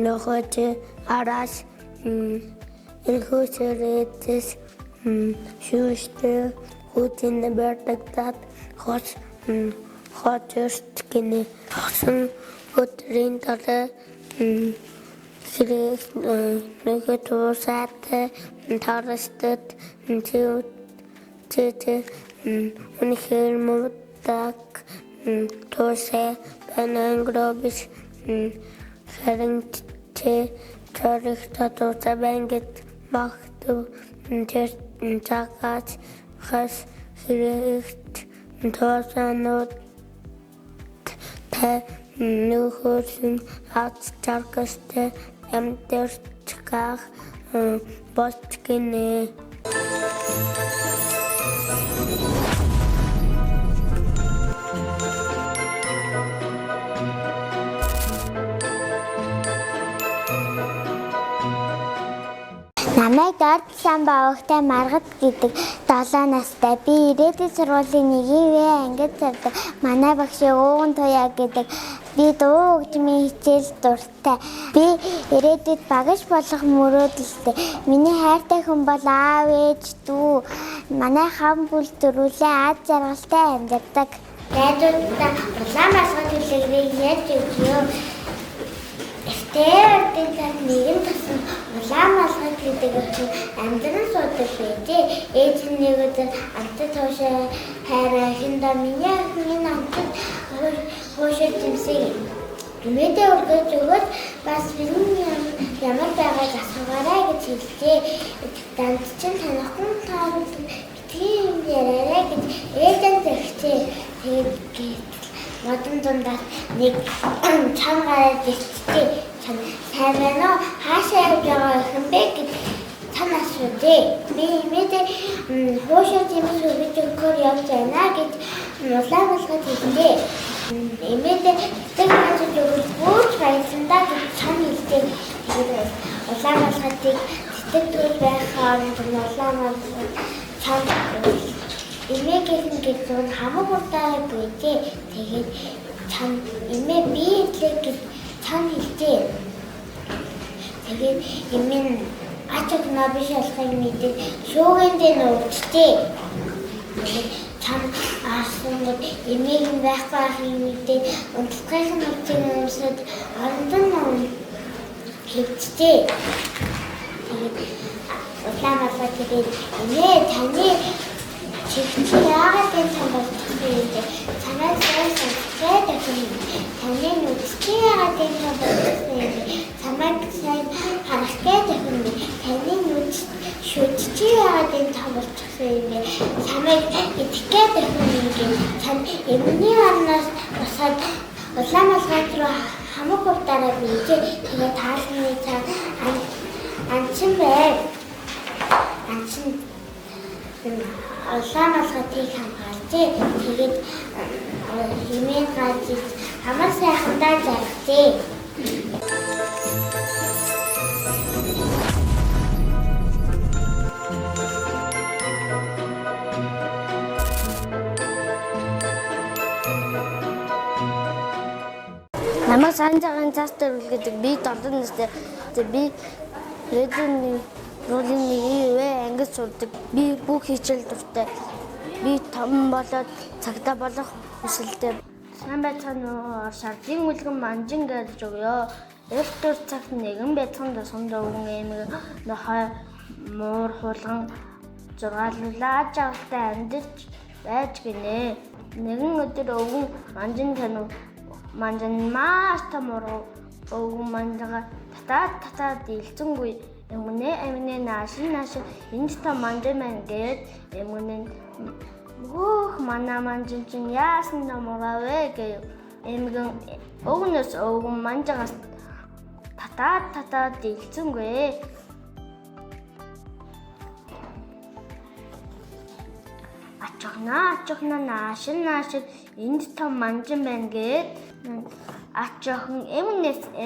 нохот араш элхөсөрэтс шүүштэй хутин бэрдэгтат хотёрт гинэ хосон өдрийн дараа хэрэг нэгт усат тарастад тэ үнэхээр муудаг тосэ банангробис харин тэ чарихтад утабангет махту тэр цагаач хас хэрэгт тосанууд тэ нөхөрсөн ац чаркастэй амтэрчгах босткинэ Намайг дорд сан баахтай маргад гэдэг 7 настай. Би ирээдүйн сургуулийн 1-р ангид сурдаг. Манай багш ууган туяа гэдэг. Би дуу хөгжмийн хичээл дуртай. Би ирээдүйд багш болох мөрөөдөлтэй. Миний хайртай хүн бол аав, ээж, дүү. Манай хам бүл дөрвөлээ аз жаргалтай амьдардаг. Найзуудаа улаан масгад хэллэгрийг яаж өгье? Тэрдэн тань нэгэн тасан улаан масгад гэдэг чинь амьдран суудаг байжээ. Ээж нь нэг өдөр амтд тоошоо хайраа хинда миний амтд хоошоо тэмсэг Гэмэдэ өргөж өгөөд бас ямар байгааг асуугаарай гэж хэлжээ. Данд чинь танихгүй таарал битгий юм яриарай гэж ээжэн зэгчээ. Тэгээд модон дундаа нэг чам гараад ирчихээ. Чам сайн байна уу? Хаашаа явж байгаа юм бэ гэж цан асуужээ. Би имэдэ хоошоо тэмс өгөж өгөхөөр явж байна гэж улаан масгад хэлжээ. Имэдэ тэгэж өгөх бүр баярлалаа гэж цан хэлжээ. Тэгээд улаан масгадыг тэтгэж байх хооронд улаан масгад цан имэгийн гэсэн хамаг уртаа байжээ. Тэгээд цан имэ би хэлээ цан хэлжээ. Тэгээд имэн ачаг набиш алхахыг мэдээ шүүгэн дээр нууцтэй. Тэгээд цан аасангод имэгийн байхгүй ахыг мэдээ унтлагын нүцгийн өмсөд арандан ном хэлжээ. Тэгээд улаан масгад тэгээд имэ таны чи яагаад энэ том болчихсон бэ? Цанаас сайн дахин таны нүцгэн яагаад энэ том болчихсон бэ? Цамайг сайн харах гээд дахин таны нүц шүтчи яагаад энэ том болчихсон бэ? Цамайг идэх гээд дахин ингээд цан эмний орноос босоод улаан масгад руу хамаг хурдаараа бийжээ. Тэгээд таалны цан анчин бай. Анчин улаан масгадыг хамгаалжээ. Тэгээд хэмээн гаж хамар сайхандаа заржээ. Намайг санджагийн цаастар гэдэг би 7 настай. Би редүний ролын ангид сурдаг. Би бүх хичээл дуртай. Би том болоод цагтаа болох хүсэлтэй. Сайн байцгаана уу? Шардын үлгэн манжин гэж өгөө. Электр цагт нэгэн бяцхан тосгонд өвгөн эмэг нохой муур хулган зургаалуулаад жаргалтай амьдарч байж гинэ. Нэгэн өдөр өвгөн манжин маш том өвгөн манжаага татаад илцэнгүй эмгэнэ наашин энд том манжин маань гээд эмгэнэ өөх манай манжин чинь яасан намравэ гэв. Эмгэн өвгнөөс өвгөн манжаагаас татаад илцэнгүй. Ачхна наашин энд том манжин байна гээд ачхан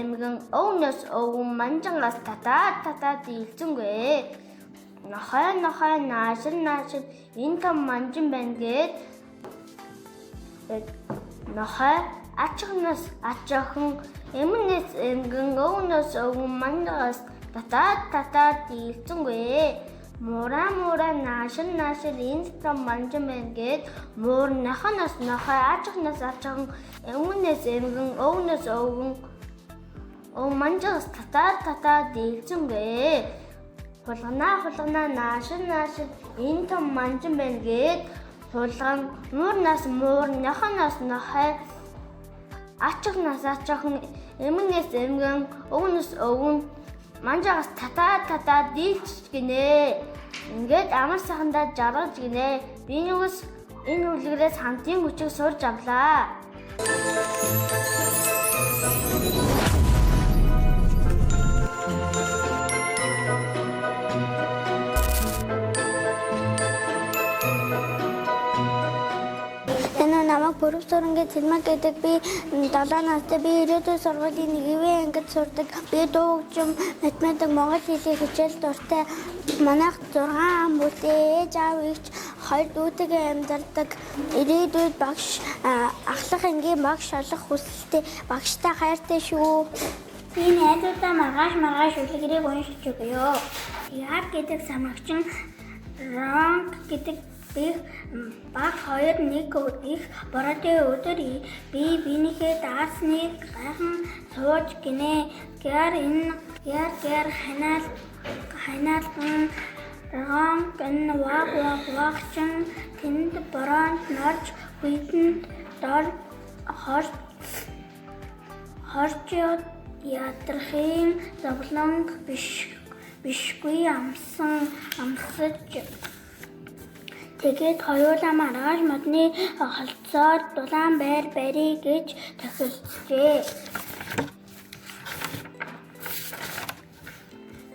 эмгэн өвгнөөс өвгөн манжангаас татаад илцэнгүй. Нохой наашин энэ том манжин байна гээд нохой ачхан эмгэн өвгнөөс өвгөн манжангаас татаад илцэнгүй. Муура наашин энд том манжин байна гээд муур нохоноос нохой ачхан эмгэнээс эмгэн өвгнөөс өвгөн манжаас татаад илцэнгүй. Хулгана наашин энэ том манжин байна гээд хулган муур нохоноос нохой ачхан эмгэнээс эмгэн өвгнөөс өвгөн манжаагаас татаад дийлчих гинэ. Ингээд амар сайхандаа жаргаж гинэ. Би нэгс энэ үлгэрээс хамтын хүчийг сурж авлаа. Намайг Бүрөвсөрөнгийн Цэлмэг гэдэг би 7 настай би ирээдүйн сургуулийн 1-р ангид сурдаг. Би дуу хөгжим, математик, монгол хэлийг хичээл дуртай. Манайх 6 ам бүтэй ээж аав эгч 2 дүүтэйгээ амьдардаг. Ирээдүйд багш ахлах ангийн багш олох хүсэлтэй багштай хайртай шүү. Би найзуудаа маргааш үлгэрийг уншиж өгье. Яар гэдэг самгчин ранг гэдэг баг 2-1 их бороотой өдөр би биенийхээ даасныг гайхан сууж гинэ. Гэр ханаалган ранг энэ вагчин тэнд бороонд норж хүйтэн дор хорч ядрахын зовлонг бишгүй амсаж тэгээд хоёулаа маргааш модны холцоор дулаан барий гэж тохиолджээ.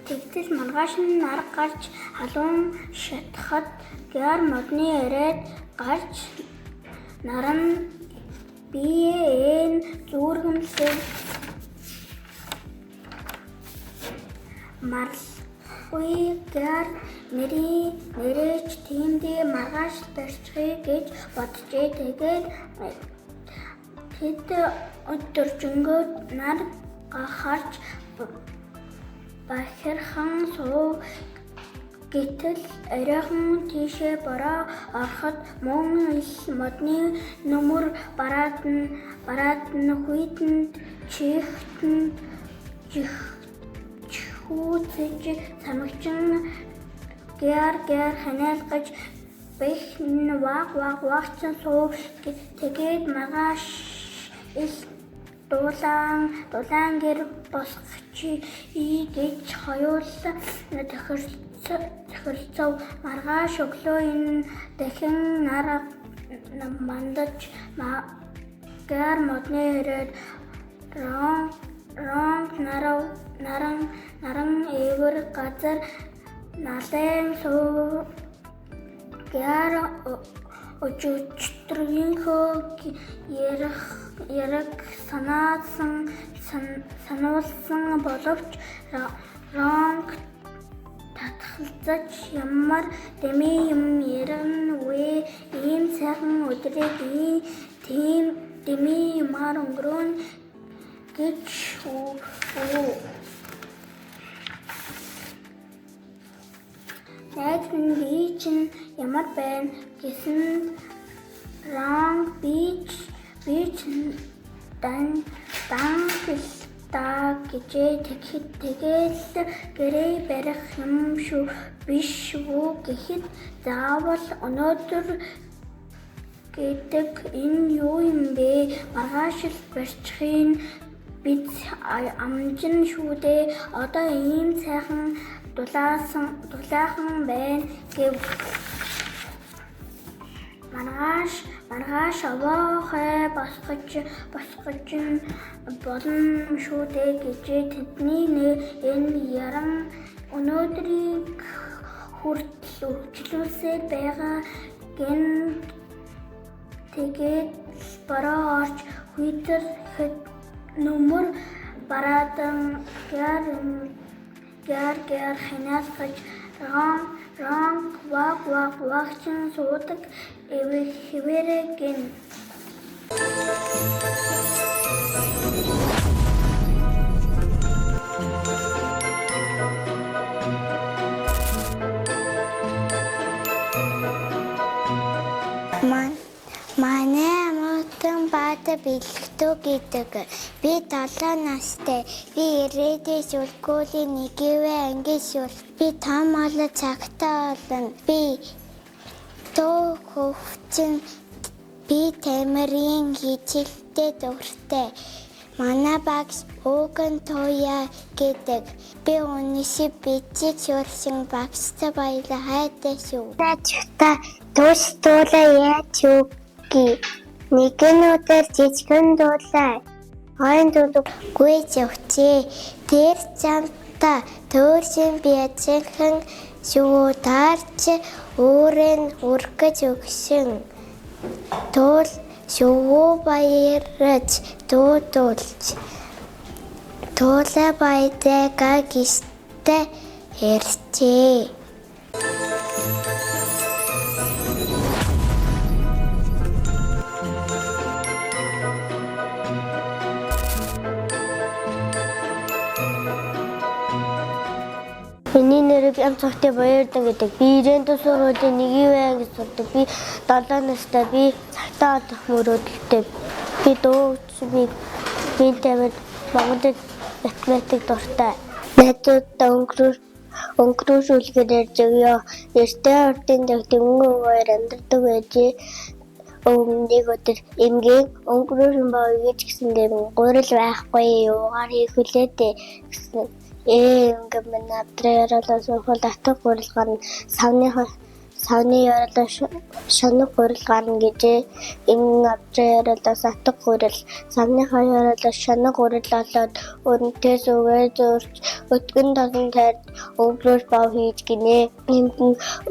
Тэгтэл маргааш нь нар гарч халуун шатхад гэр модны ирээд гарч наран биеэн зүргэмсэл маралгүй гэр нэрэж тиймдээ маргааш тарчхыг гэж боджээ. Тэгээд тэд өдөржингөө нар гахарч бахирхан суу гэтэл оройхон тийшээ бороо ороход мөн ил модны нүмер бараад нь хүйтэнд чихтэнд чихүүцэж самгчин гэр ханиалгаж бэх вагчин суу тэгээд маргааш ил дулаан гэр босгоч гэж хоёулаа тохиролцов. Маргааш өглөө энэ дахин нар мандаж гэр модны ирээд ранг наран эвэр газар налын суу гэр өчигдрийнхөө яраг сануулсан боловч ранг татгалзаж ямар дэмий юм ярина вэ? Ийм сайхан өдрийг тийм дэмий юмар өнгөрөөн гэж найз минь би чинь ямар байна гэсэн ранг би чинь дан даа гэжээ тэгэхэд тэгэл гэрээ барих юм шүү биш үү гэхэд заавал өнөөдөр гэдэг энэ юу юм бэ? Маргааш л барьчихын бид амжин шүү дээ. Одоо ийм сайхан дулаахан байна гэв. Маргааш овоохой босгож болно шүү дээ гэжээ тэдний энэ яран өнөөдрийг хүртэл үргэлжлүүлсээр байгаа гэн тэгээд бороо орж хүйтэр нүмер бараадан гяр хяналгаж ранг вагчин суудаг хэвээрээ гэн. Манай мутан баата бэлгтүү гэдэг. Би 7 настай. Би ирээдүйн сургуулийн 1-р анги сурч. Би том олон цагтаа олон. Би тоо хөвчин. Би тамирын хичээлтэй дуртай. Манай багш Уган Тоя гэдэг. Би өнөөдөр бичиг сурсан багштай баялаа хайтай шүү. Та туула яач юу? Нэгэнүүдээр жижигэн дуулаа. Хойн дуулгүй зөвчээ. Тэр замта төөршин биячхан шуудаарч өөрийн үргэж өгсөн. Туул шувуу баярч дуудуулж. Туула баядгаа гистэй хэрчээ. Миний нэр Амцагтай Баярдан гэдэг. Би ирээдүйн сургуулийн 1-р анги сурдаг. Би 7 настай. Би цагтаа олох мөрөөдөлтэй. Би дууч би тамир Монголд математик дуртай. Найзуудтай өнгөрөөс үлгээр ярьж өгөө. Эртээ ордын дэмгэн хоёр амьдардаг байжээ. Нэг өдөр эмгэн өнгөрөөс баа гэж гисэн дээр гурил байхгүй юугаар хийх үлээ гэсэн. Ингээд манай авдраараа суух атга гурил гарна. Савны яралаа шанаг гурил гарна гэжээ. Энэ авдраараа атга гурил савныхаа яралаа шанаг гурил болоод өрнөтэй сүгээ зурч өтгөн даган тайр өнгөрөөс бав хийж гинэ.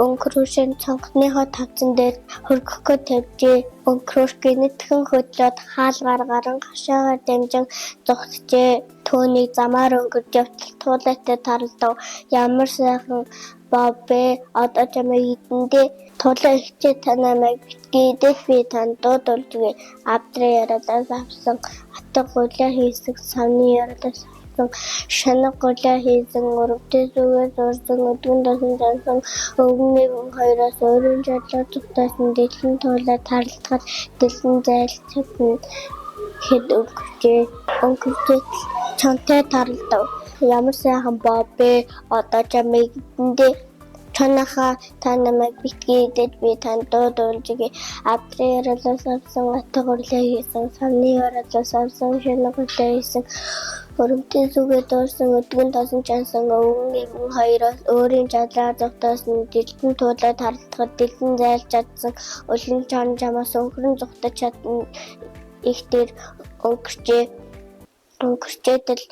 Өнгөрөөсийн цонхныхоо тавцан дээр хөргөхгүй тавьжээ. Өнгөрөөс гинэтхэн хөдлөөд хаалгаар гарan хашаагаар дамжин зогсжээ. Төөнийг замаар өнгөрж явтал туулайтай таралдав. Ямар сайхан бабэ одоо чамайг идэндээ тулаа ихчээ танамайг битгийдэл би танд дуудулжээ. Авдраа яралаас авсан атга гулаа хийсэг савны яралаас авсан шанаг гулаа хийсэн өрөвтэй зүгээ зурсан өдгөн дасан зансан өвгөн хоёроос өөрийн жадлаа зүгтсэн дэлхэн туулаа таралдахад дэлхэн зайлцсан хэд өнгөрчээ. Чонтой таралдав. Ямар сайхан бабэ одоо чамайг идэндээ чанахаа та намайг битгийдэл би танд дуудулжээ. Авдраа яралаас авсан атга гулаа хийсэн савны яралаас авсан шанаг гулаа хийсэн өрөвтэй зүгээ дуурсан өдгөн дасан чансан өвгөн хоёроос өөрийн жадлаа зүгтсэн дэлхэн туулаа таралдахад дэлхэн зайлж чадсан улын чон чамаас өнгөрөн зүгтэж чадна. Их дээр өнгөрчээдэл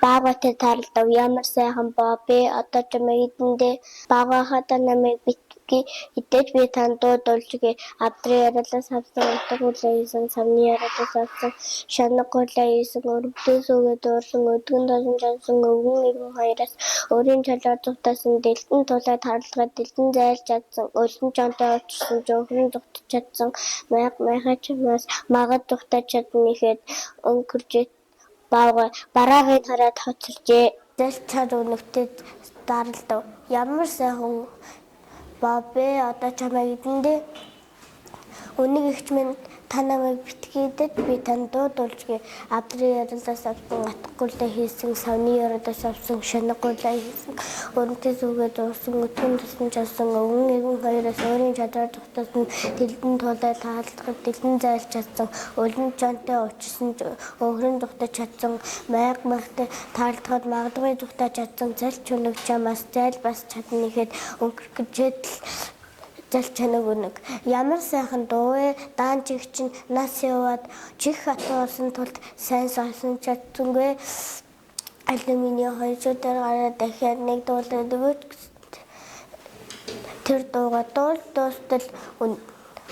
баагатай таралдав. Ямар сайхан бабэ одоо чамайг идэндээ баагаахаа та намайг битгий идэж би танд дуудулжээ. Авдраа яралаас авсан атга гулаа хийсэн савны яралаас авсан шанаг гулаа хийсэн өрөвтэй сүгээ дуурсан өдгөн дасан чансан өвгөн хоёроос өөрийн жадлаа зүгтсэн дэлхэн тулаа таралдахад дэлхэн зайлж чадсан өлөн чонтой очсон жонхрын зүгтэж чадсан майхаа чамаас магад зүгтэж чадна ихэд өнгөржээ. Бараагийн хараад хоцоржээ. Зэлцад өнөгтөд даралдав. Ямар сайхан бабэ одоо чамайг идэндээ өнөг ихч минь та намайг битгийдэж би танд дуудуулж гээ. Авдрын ярилаас авсан атггуулаа хийсэн, савны ярилаас авсан шанаггуулаа хийсэн, өрөнтэй зүгээ дуусан, өтгөн тусмж авсан, өвгөн эгэн хоёроос өөрийн чадвар тогтоосон, дэлдэн тулаа таалдахад дэлдэн зайлж чадсан, өлөн чонтой уучсан, өвгөрөн духтаж чадсан, майг магтай таалдахад магадгүй духтаж чадсан, залч өнөг чамаас зайл бас чадна гэхэд өнгөрчээд зал чанаг өнөг. Ямар сайхан дуу вэ? Даан чих чинь нас яваад чих хатуулсан тулд сайн сонсон чадсангүй. Алюминий хоёрчуудаар гараад дахиад нэг дуулаад өгөөч. Тэр дууга дуустал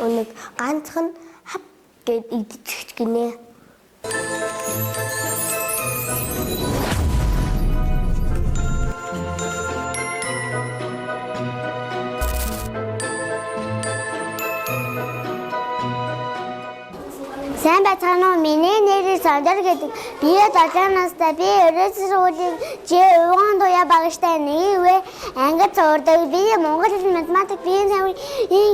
өнөг ганцхан хап гэд идчих гинэ. Сайн байцгаана уу? Миний нэр Сандар гэдэг. Би 7 настай. Би өрөөсрүүлийг Өвгөн туяа багштай нэг вэ ангид зурдаг. Би монгол хэл математик биеийн сайн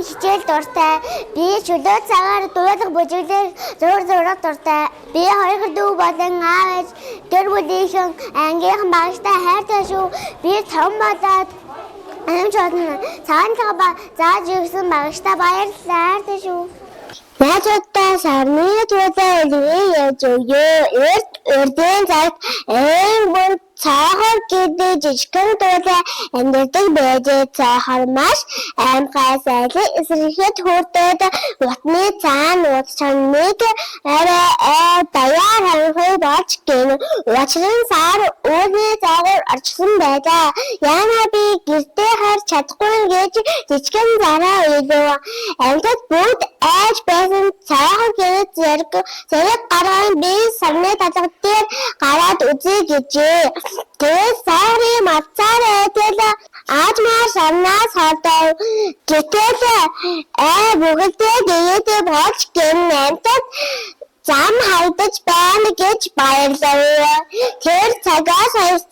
хичээл дуртай. Би чөлөө цагаар дуулах бүжиглэр зураг дуртай. Би хоёр дүү болон аав ээж гэр бүлийнхэн ангийнхан багштай хайртай шүү. Би том болоод амжилттай цаантаа зааж өгсөн багштай баярлалаа хайртай шүү. Найзуудтай сарны төлөө яаж ёо эрдэн цагт мөн цаахаар гэдэг жижигхэн төлөө амьдардаг байж цаахаар маш аимгай сайхан эсрэхэд хүртээд утны цаан ут чанмыг арай даяар хавхай бач гэн уучрын сар өөрний цаагаар орчсон байлаа. Яна би гэртээ харж чадахгүй гэж жижигхэн зараа өгөө. Амьд бүгд айж байсан цаахаар гээд зэрэг гараа би сарны талх дээр гараад үзье гэжээ. Тэгээд сари мацаарэ тэл аажмаар санаас хатаа гэтэл бүгдээ дээд болж гэнэнтэд зам хайдаж байна гэж баярлалаа. Тэр цагаас хойш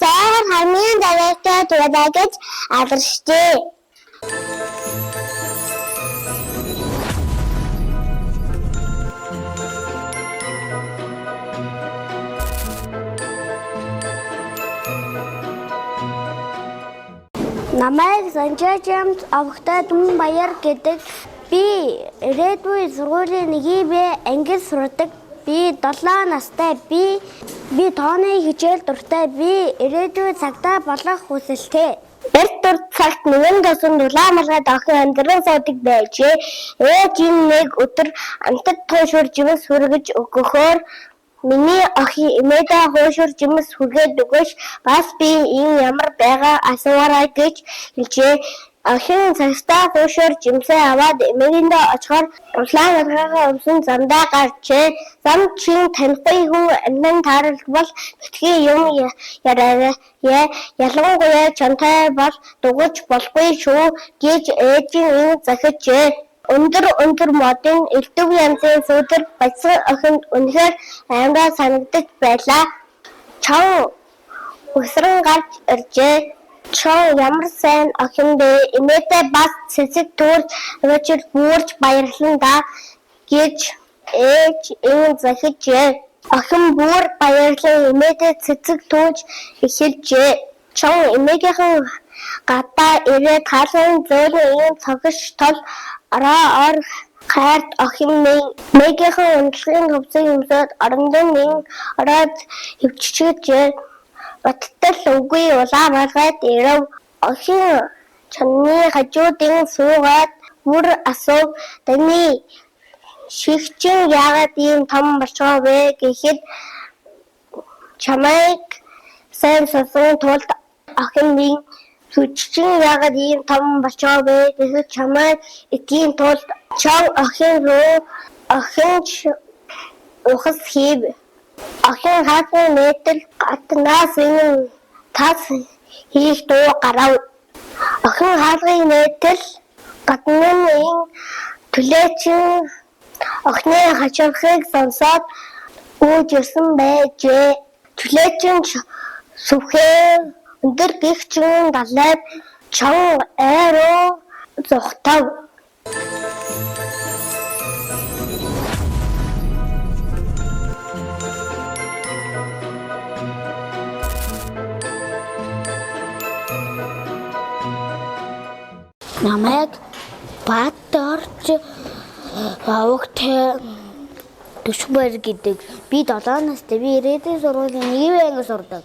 хамгийн дараатай tulaa гэж алдаршжээ. Намайг Санчаачамд авахтай Дүн Баяр гэдэг. Би ирээдүйн сургуулийн 1-р ангид сурдаг. Би 7 настай. Би тооны хичээл дуртай. Би ирээдүйн цагтаа болох хүсэлтэй. Эрт дур цагт нэгэн досон дулаамаргаад охин амьдран суудаг байжээ. Ээж нэг өдөр амтд туушур жимс хүргэж өгөхөөр миний охин имэдэ хуушур жимс хүргээд өгөөш бас би энэ ямар байгаа асууварай гэж хэлжээ. Охин цагтаа хуушур жимсээ аваад эмээндээ очихоор улаан өмсөн замдаа гарчээ. Зам чин танихгүй хүн амнан тааралбал битгий юм ялангуяа чантай бол дугуйж болохгүй шүү гэж ээжийн энэ захижээ. Өндөр модын элдв янзын сүүдэр бацсан охинд үнэхээр аймаа санагдаж байлаа. Чон өсрөн гарч иржээ. Чон ямар сайн охин бэ? Имээдээ бас цэцэг төрж өчир бүрж баярлан да гэж ээж энэ захижээ. Охин бүр баярлан имээдээ цэцэг төрж эхэлжээ. Чон эмээгийнхэн гадаа ирээд хаалгын зөөлөн цогш тол ороо хайрт охин мэгийнхэн унтлагын хөвцөг юмсаад орондон ороод хөвччихжээ. Баттал үгүй улаа малгайд ирэв. Охин чонны хажуудын суугаад бүр асуув. Таны шигчин яагаад ийм том болчихоо вэ гэхэд чамайг сайн сонсон тулд охин минь шигчин яагаад ийм том болчихоо вэ гэхэд чамайг эдийн тулд чам охин руу ухас хийв. Охин хаалгын нээтэл гаднаас энэ тас хийх дуу гарав. Охин хаалгын нээтэл гадны энэ түлээчин охины хачирхыг сонсоод үүжсэн байжээ. Түлээчин сүхээ өндөр гихчин далайд чон айруу зогтов. намайг Баатарч авагтай Төшбөр гэдэг. Би 7 настай. Би ирээдүйн сургуулийн 1-р анги сурдаг.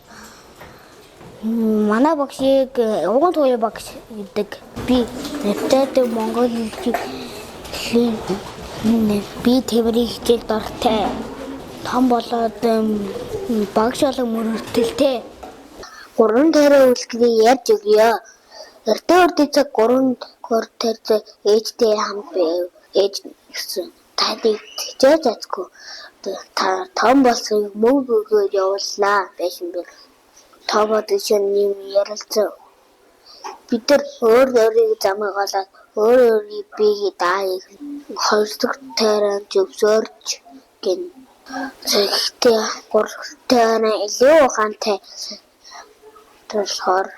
Манай багшийг уган туяа багш гэдэг. Би нэвтээд Монгол хэлийг би тэмрийг хичээл дуртай. Том болоод багш болон мөрөлтөлтэй. 3 тойроо үлгэгийг ярьж өгье. Эртөө цаг 3 тойроо ээжтэй хамт байв. Ээж гэсэн тадыг хичээж чадгүй. Том болсыг мөнгө өгөөд явуулнаа байсан бэ. Томод чинь юм ярилцсан. Бид нар өөрийн замыг олоод өөрийн биеийг дааяг 2 дахь тойроо зөвсөрч гин. Тэгтээ 3 тойроо илүү ухаантай болохоор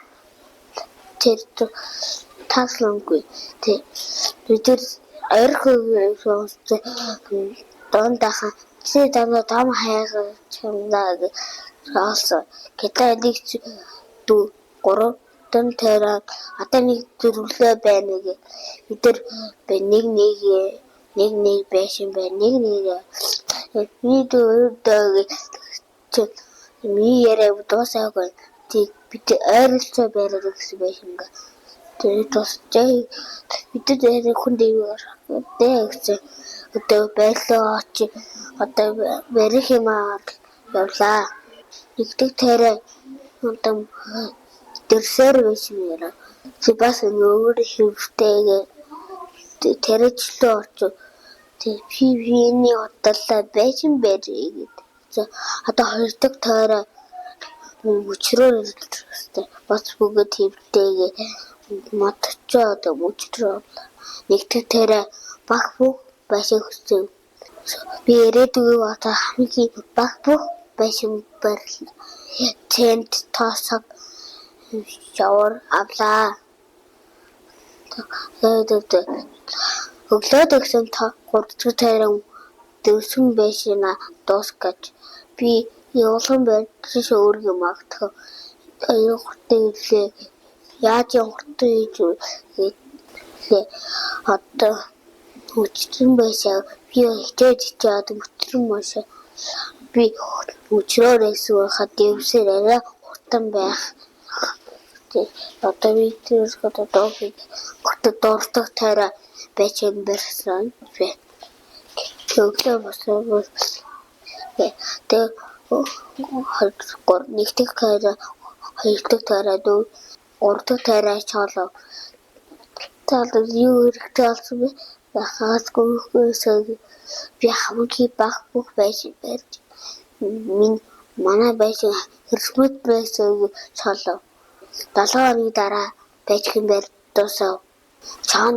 тэр таслангүй. Бид нар ойрхон дондахан чи дандаа том хайгаа чамдаг раасан. Гэтэ нэг 3 тойроо одоо нэг зөвлөө байна гэ. Бид нар нэг байшин байна. Бид ми яриа дуусаагүй. Бид ойролцоо байраа гэсэн байшин гэ. Тэгээд тусчаа бид дээр хүн дэвээр гэсэн. Одоо байлаа чи одоо барих юмар явлаа. Нэгдэг тойроо одоо дэрсэр байсан юм. Чи бас өөр хэрэгтэй тэрэчлээ орч PV-ний бодлоо байшин бэрээ гэдэг. Одоо 2 дахь тойроо мөчрөө бас бүгд хэвтэйгээ матчаа одоо мөчрөө. Нэгдэг тойроо баг бүх байшин хөсөв. Би ирээдүйн одоо хамгийн баг бүх байшин барьлаа. Тэнд тосог шавар авлаа. Өглөөд өгсөн 3 дахь тойрон дэвсэн байшина дуусгаж би явуулсан байшин өөргөө магтах. Аюултай яаж явахтай гэж одоо өчтөн байшаа би хичээж өчтөн байшаа би өчрөөрөөс хад дэвсээр арай хурдан байх. Одоо би тэр дуртай тойроо байшин барьсан. Өглөө босоод тэг нэгдэг тойроо 2 дахь тойроо 3 дахь тойроо чолоо. Талд юу хэрэгтэй болсон бэ? Хааскүйсээ би хамгийн баг бүх байшин барьж манай байшин хэрмэт байсан чолоо. 7 хоногийн дараа байшин барь дуусав. Чан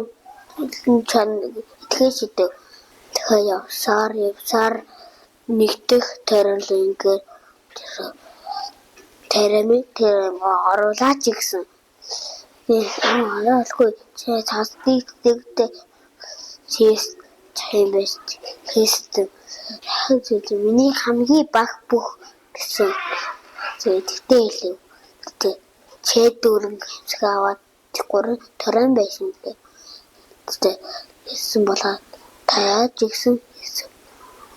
итгэж идэв. Тэгэхээр явсаар нэгдэх тойролынгээр тэрэм оруулаач гэсэн. Арайхгүй чи цаасдыг тэгтээ хийсэн. Миний хамгийн баг бүх гэсэн. Тэгтээ хэлв. Чэд дөрөн аваад 3 төрөн байсан гэх. Тэгсэн болоо таяа жигсэн.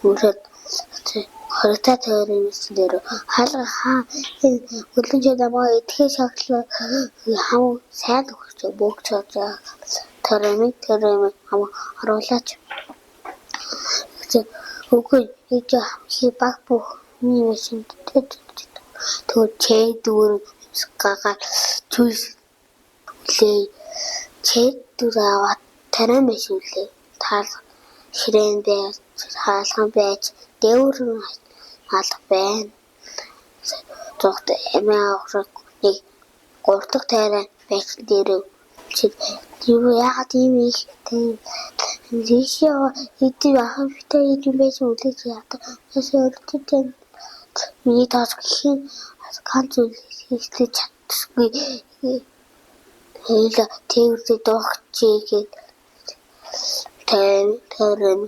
Үрээд хоригтой тойрын дээр хаалга өглөө ч намаа итгэж шаглаа хам сайн өгч бөөгч тойрын хам оруулаач. Үгүй ээж хий баг бүх минь тэгвэл чэд дөрөн гагаар чүс лээ чэд дөрөө аваад тарай мэшин лээ тал ширээн байж хаалхан байж дэврэн алах байна. Зогт эмээ авраг нэг 3 дахь тойроо байшин дээр юу яагаад ийм их тийшээ идэв ахвтай идэв байж үлээж ята өсөлттэй миний тасгийн ганц хийх чадсгүй хэлээ тэрдээ догчээгээд тайрын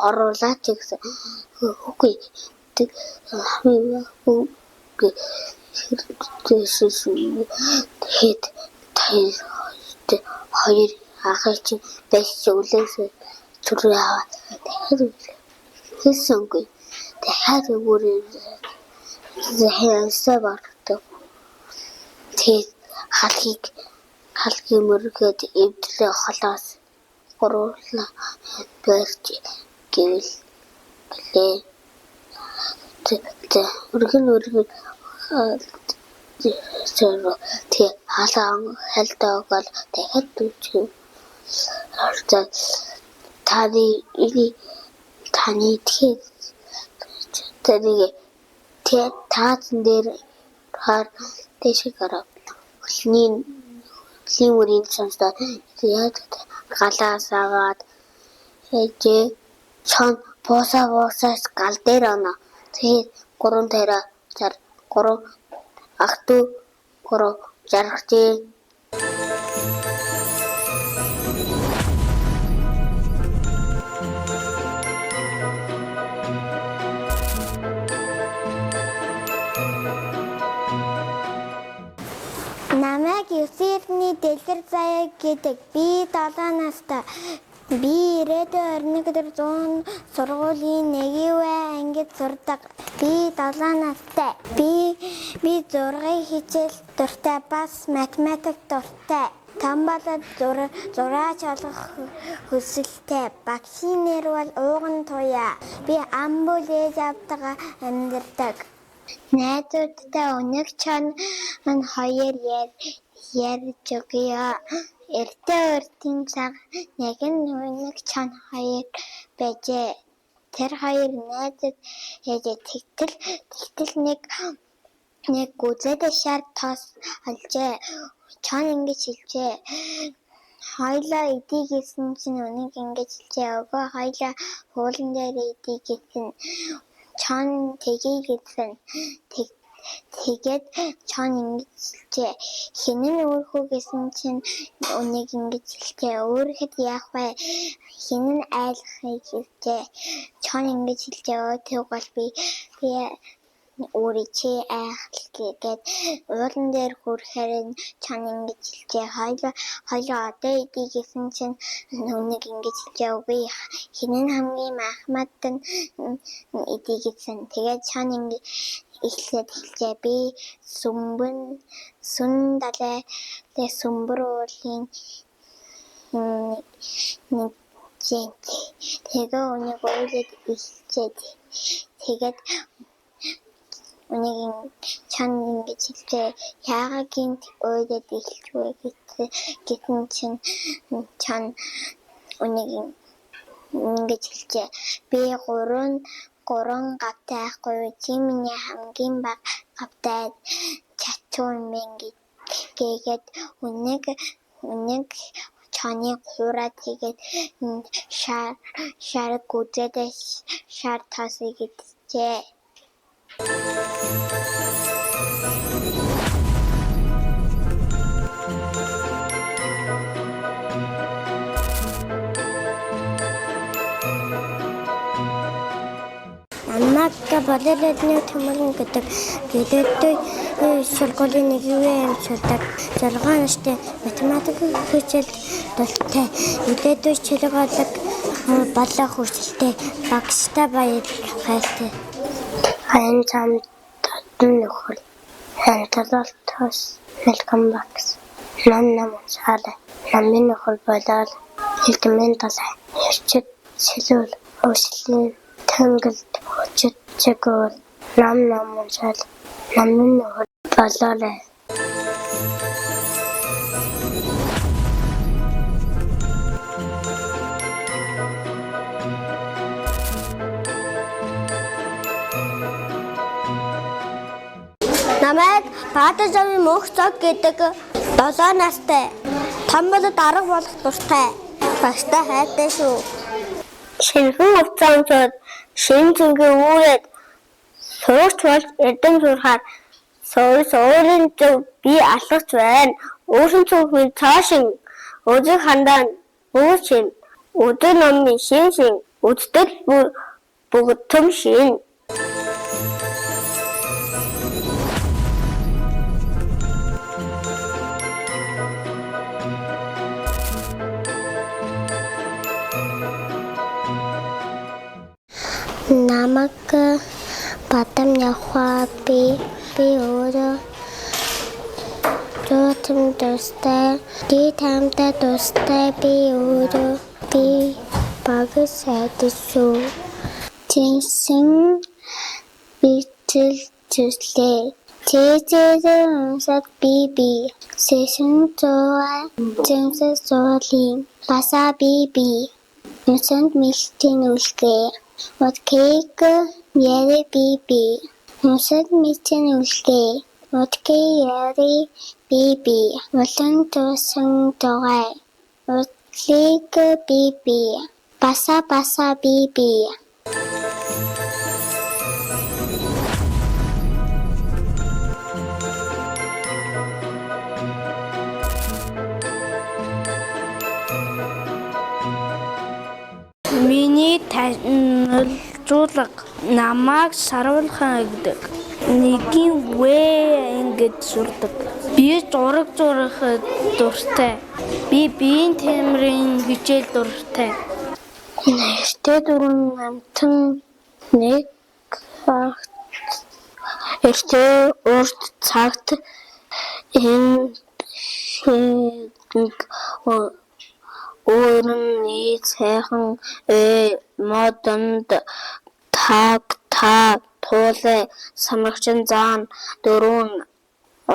оруулаач гэсэн. Үгүй хэд хоёр Ахыг чинь бэс үлээсээ зүрх аваад дахиад хийсэнгүй. Дахиад өөрөөр хэвсэ бардаг. Тэгээд халхи мөргөд эвдлээ холоос гуруула барьж гэвэл гэлээ. Тэгээд өргөн тэг халаан хальтааг бол дахиад дүүчих. Таны тэгээд таацэн дээр хаар дэшиг гарав. Хөлний мөрийн сонсоод яад галаас агаад ээжээ чон боосоос гал дээр оноо. Тэгээд 3 тараа 3 ах トゥ 3 жаргажээ. Намайг Юсефний дэлгэр заяа гэдэг. Би 7 настай. Би ирээдүйн орны өдөр 100 сургуулийн 1-р ангид сурдаг. Би 7 настай. Би зургийг хичээл дуртай бас математик дуртай. Том болоод зураач олох хүсэлтэй. Багшийн нэр бол Ууган Туяа. Би амбул ээж автагаа амьдардаг. Найзуудтай өнөг чон хоёр ярьж өгье. Эртээ өртийн цаг нэгэн өнөг чон хоёр байжээ. Тэр хоёр найзууд тэгтэл нэг гүзээд шар тос олжээ. Чон ингэж хэлжээ. Хоёлаа идий гэсэн чинь өнөг ингэж хэлжээ. Өгөө хоёлаа хуулан дээр идий гэсэн. Чон тгий гэсэн. Тэгээд чон ингэж хэлжээ. Хинэн өөрхөө гэсэн чинь өнөг ингэж хэлжээ. Өөрөөхд яах вэ? Хинэн айлхыг хэлжээ. Чон ингэж хэлжээ. Тэг бол би өөрий чи айхал гээд уулан дээр хүрэхээр чон ингэж хэлжээ. Хоёлоо одоо идий гэсэн чинь өнөг ингэж хэлжээ. Үгүй хинэн хамгийн махмад нь идий гэсэн. Тэгээд чон ингэж эхлээд хэлжээ. Би сүн далай сүмбэр уулын нэг жинт. Тэгээ өнөг ойлоод хэлжээ. Тэгээд өнөгийн чон ингэж хэлжээ. Яагаад гинт ойлоод эхэлжвэ гэсэн чинь чон өнөгийн ингэж хэлжээ. Би 3 гавтай ахгүй. Чи миний хамгийн бага гавтай чачуу юм гээд өнөг чоны хураад тэгээд шар гүзээд шар тасыг идчихээ. Намайг болоолны төмөрн гэдэг. Ирээдүйн сургуулийн 1-р сурдаг. 6 настай математик хичээл дуртай. Ирээдүйн чиргаалаг болох хүсэлтэй. Багштай баяртай. Аян замд нөхөр. Ханталт тос welcome box. Нам сарай. Намын нөхөр болоод хэлтмэн тасаа. Ирчэд сэлүүл өслийн тэнгэлд очиж чигүүл нам сал намын нөхөр болоорой. Намайг Баатаржавын мөнх цог гэдэг. 7 настай. Том болоод арга болох дуртай. Багштай хайртай шүү. Шинхэн хугацаанд шин зингээ үүрээд сурагч болж эрдэм сурахаар суурийн зөв би алхаж байна. Өөрийн цогны цаашин өзөг хандаа бүгд шин. Өдөр номын шин үзтэл бүгд төм шин. намайг бадам явах би өөрөө Ротом дустай, ди тамтай дустай би өөрөө би багс сайдсуу. Тэнсэн битэл төслээ. Тэзэзэнсэг би сэсэн зоа зэнсэ зоолин баса би нүсэнд мэлтийн үлгээ. What cake яри би нүсэнд мэлтийн үлгээ. What cake яри би улан тусан догай. What cake би баса би Миний танилцуулга намайг саруулхан гэдэг. Нэгийн вэ ингэж сурдаг. Би зураг зурхад дуртай. Би биеийн тамирын хичээл дуртай. Нэртэй дөрвөн амтан нэг эртээ урт цагт энэ өөрний сайхан модонд та туулай самрагчин заан дөрвөн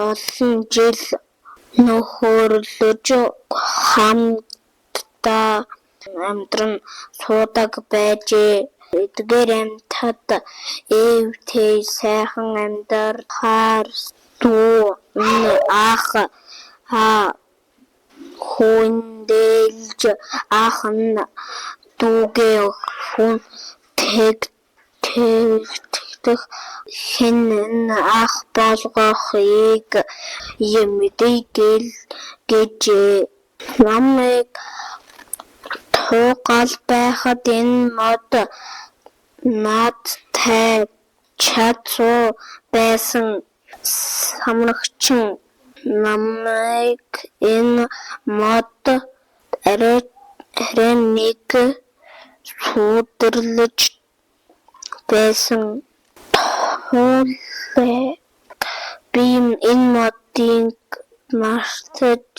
олон жил нөхөрлөж хамтдаа амьдран суудаг байжээ. Эдгээр амьтад эвтэй сайхан амьдрахаар дүү ах хүндэлж ах нь дүүгээ хүн тэгтэх хэн ах болгохыг мэдээгээл гэж намайг тугал байхад энэ мод надтай чадсуу байсан самрагчин намайг энэ мод арай нэг сүдэрлэж байсан би энэ модыг мартаж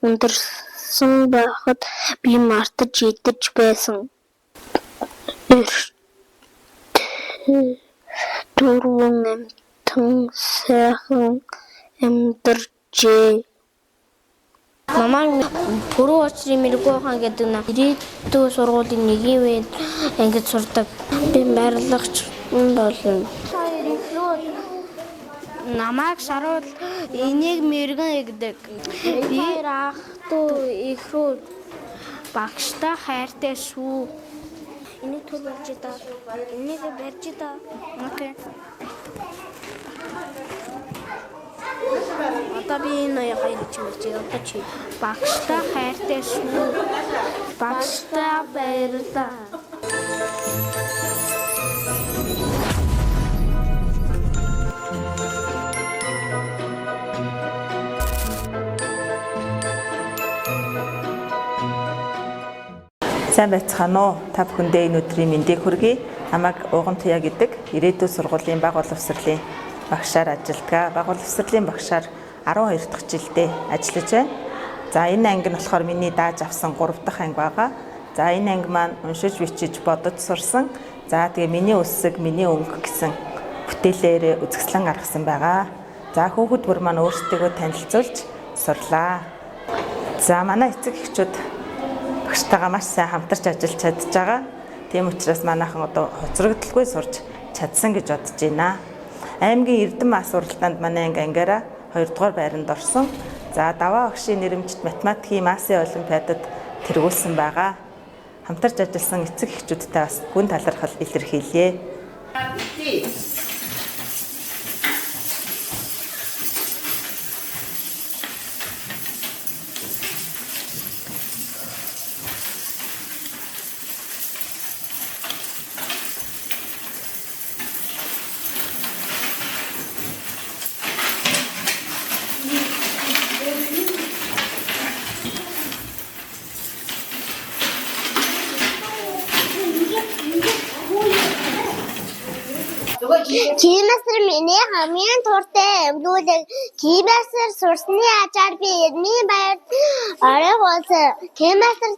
үндэрсэн байхад би мартаж идэж байсан. Дөрвөн амтан сайхан амьдарчээ. Мамаа пүрүү очрын мэрэгүүхэн гэдэг нь ирээдүйн сургуулийн нэгийн үеэд ингэж сурдаг. Би барилгач болно. Намайг саруул энийг мэрэгэн гэдэг. Би ах дүү их рүү багштай хайртай шүү. Энийг төр барьж та. Энийг барьж та. Окей. Одоо би энэ хоёр чимэрч одоо чи багштай хайртай шүү. Багштай баярлалаа. Сайн байцгаана уу? Та бүхэндээ энэ өдрийн мэндийг хүргэе. Намайг Уган Туяа гэдэг ирээдүйн сургуулийн бага боловсролын багшаар ажилладаг. Бага боловсролын багшаар 12 дахь жилдээ ажиллаж байна. За энэ анги нь болохоор миний дааж авсан 3 дахь анги байгаа. За энэ анги маань уншиж бичиж бодож сурсан. За тэгээ миний үсэг, миний өнгө гэсэн бүтээлээр үзэсгэлэн гаргасан байгаа. За хүүхэд бүр маань өөрсдийгөө танилцуулж сурлаа. За манай эцэг эхчүүд багштайгаа маш сайн хамтарч ажиллаж чадж байгаа. Тийм учраас манайхан одоо хоцрогдолгүй сурч чадсан гэж бодож байна. Аймгийн Эрдэм бас уралдаанд манай ангиараа 2 дугаар байранд орсон. За даваа багшийн нэрэмжит математикийн масын олимпиадад тэргүүлсэн байгаа. Хамтарч ажилласан эцэг эхчүүдтэй бас гүн талархал илэрхийлье. Кимастер миний хамгийн туртай эмгүүлэг. Кимастер сурсны ачаар би эдний баяр орой болсон. Кимастер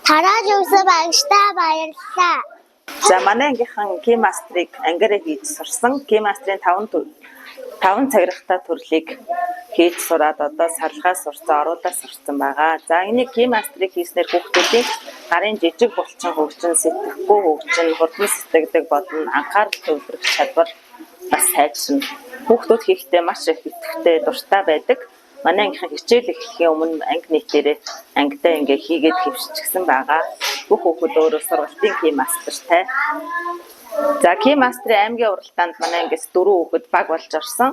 тарааж өгсөн багштай баярлалаа. За манай ангийнхан Кимастрыг ангиараа хийж сурсан. Кимастрын 5 цагиргатай төрлийг хийж сураад одоо сарлгаа сурсан, оруулаа сурсан байгаа. За энийг Кимастрыг хийснээр хүүхдүүдийн гарын жижиг булчин хөгжин, сэтгэхгүй хөгжин, хурдан сэтгэдэг болон анхаарал төвлөрөх чадвар бас сайжирна. Хүүхдүүд хийхдээ маш их идэвхтэй дуртай байдаг. Манай ангийнхан хичээл эхлэхийн өмнө анги нийтээрээ ангидаа ингээ хийгээд хэвшчихсэн байгаа. Бүх хүүхэд өөрөө сургалтын Кимастертай. За Кимастрын аймгийн уралдаанд манай ангиас 4 хүүхэд баг болж орсон.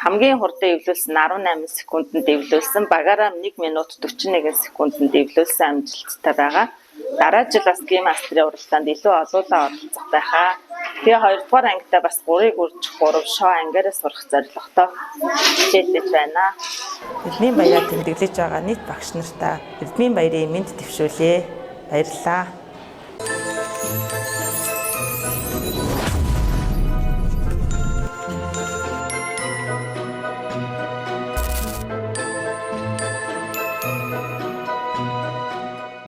Хамгийн хурдан эвлүүлсэн 18 секундэд эвлүүлсэн. Багаараа 1 минут 41 секундэд эвлүүлсэн амжилттай байгаа. Дараа жил бас Кимастрын уралдаанд илүү олоолаа оролцох байхаа. Би 2 дугаар ангидаа бас 3-ыг үржих 3 шоо ангиараа сурах зорилготой хичээлдэж байна. Эрдмийн баяраар тэмдэглэж байгаа нийт багш нартаа Эрдмийн баярын мэнд дэвшүүлье. Баярлалаа.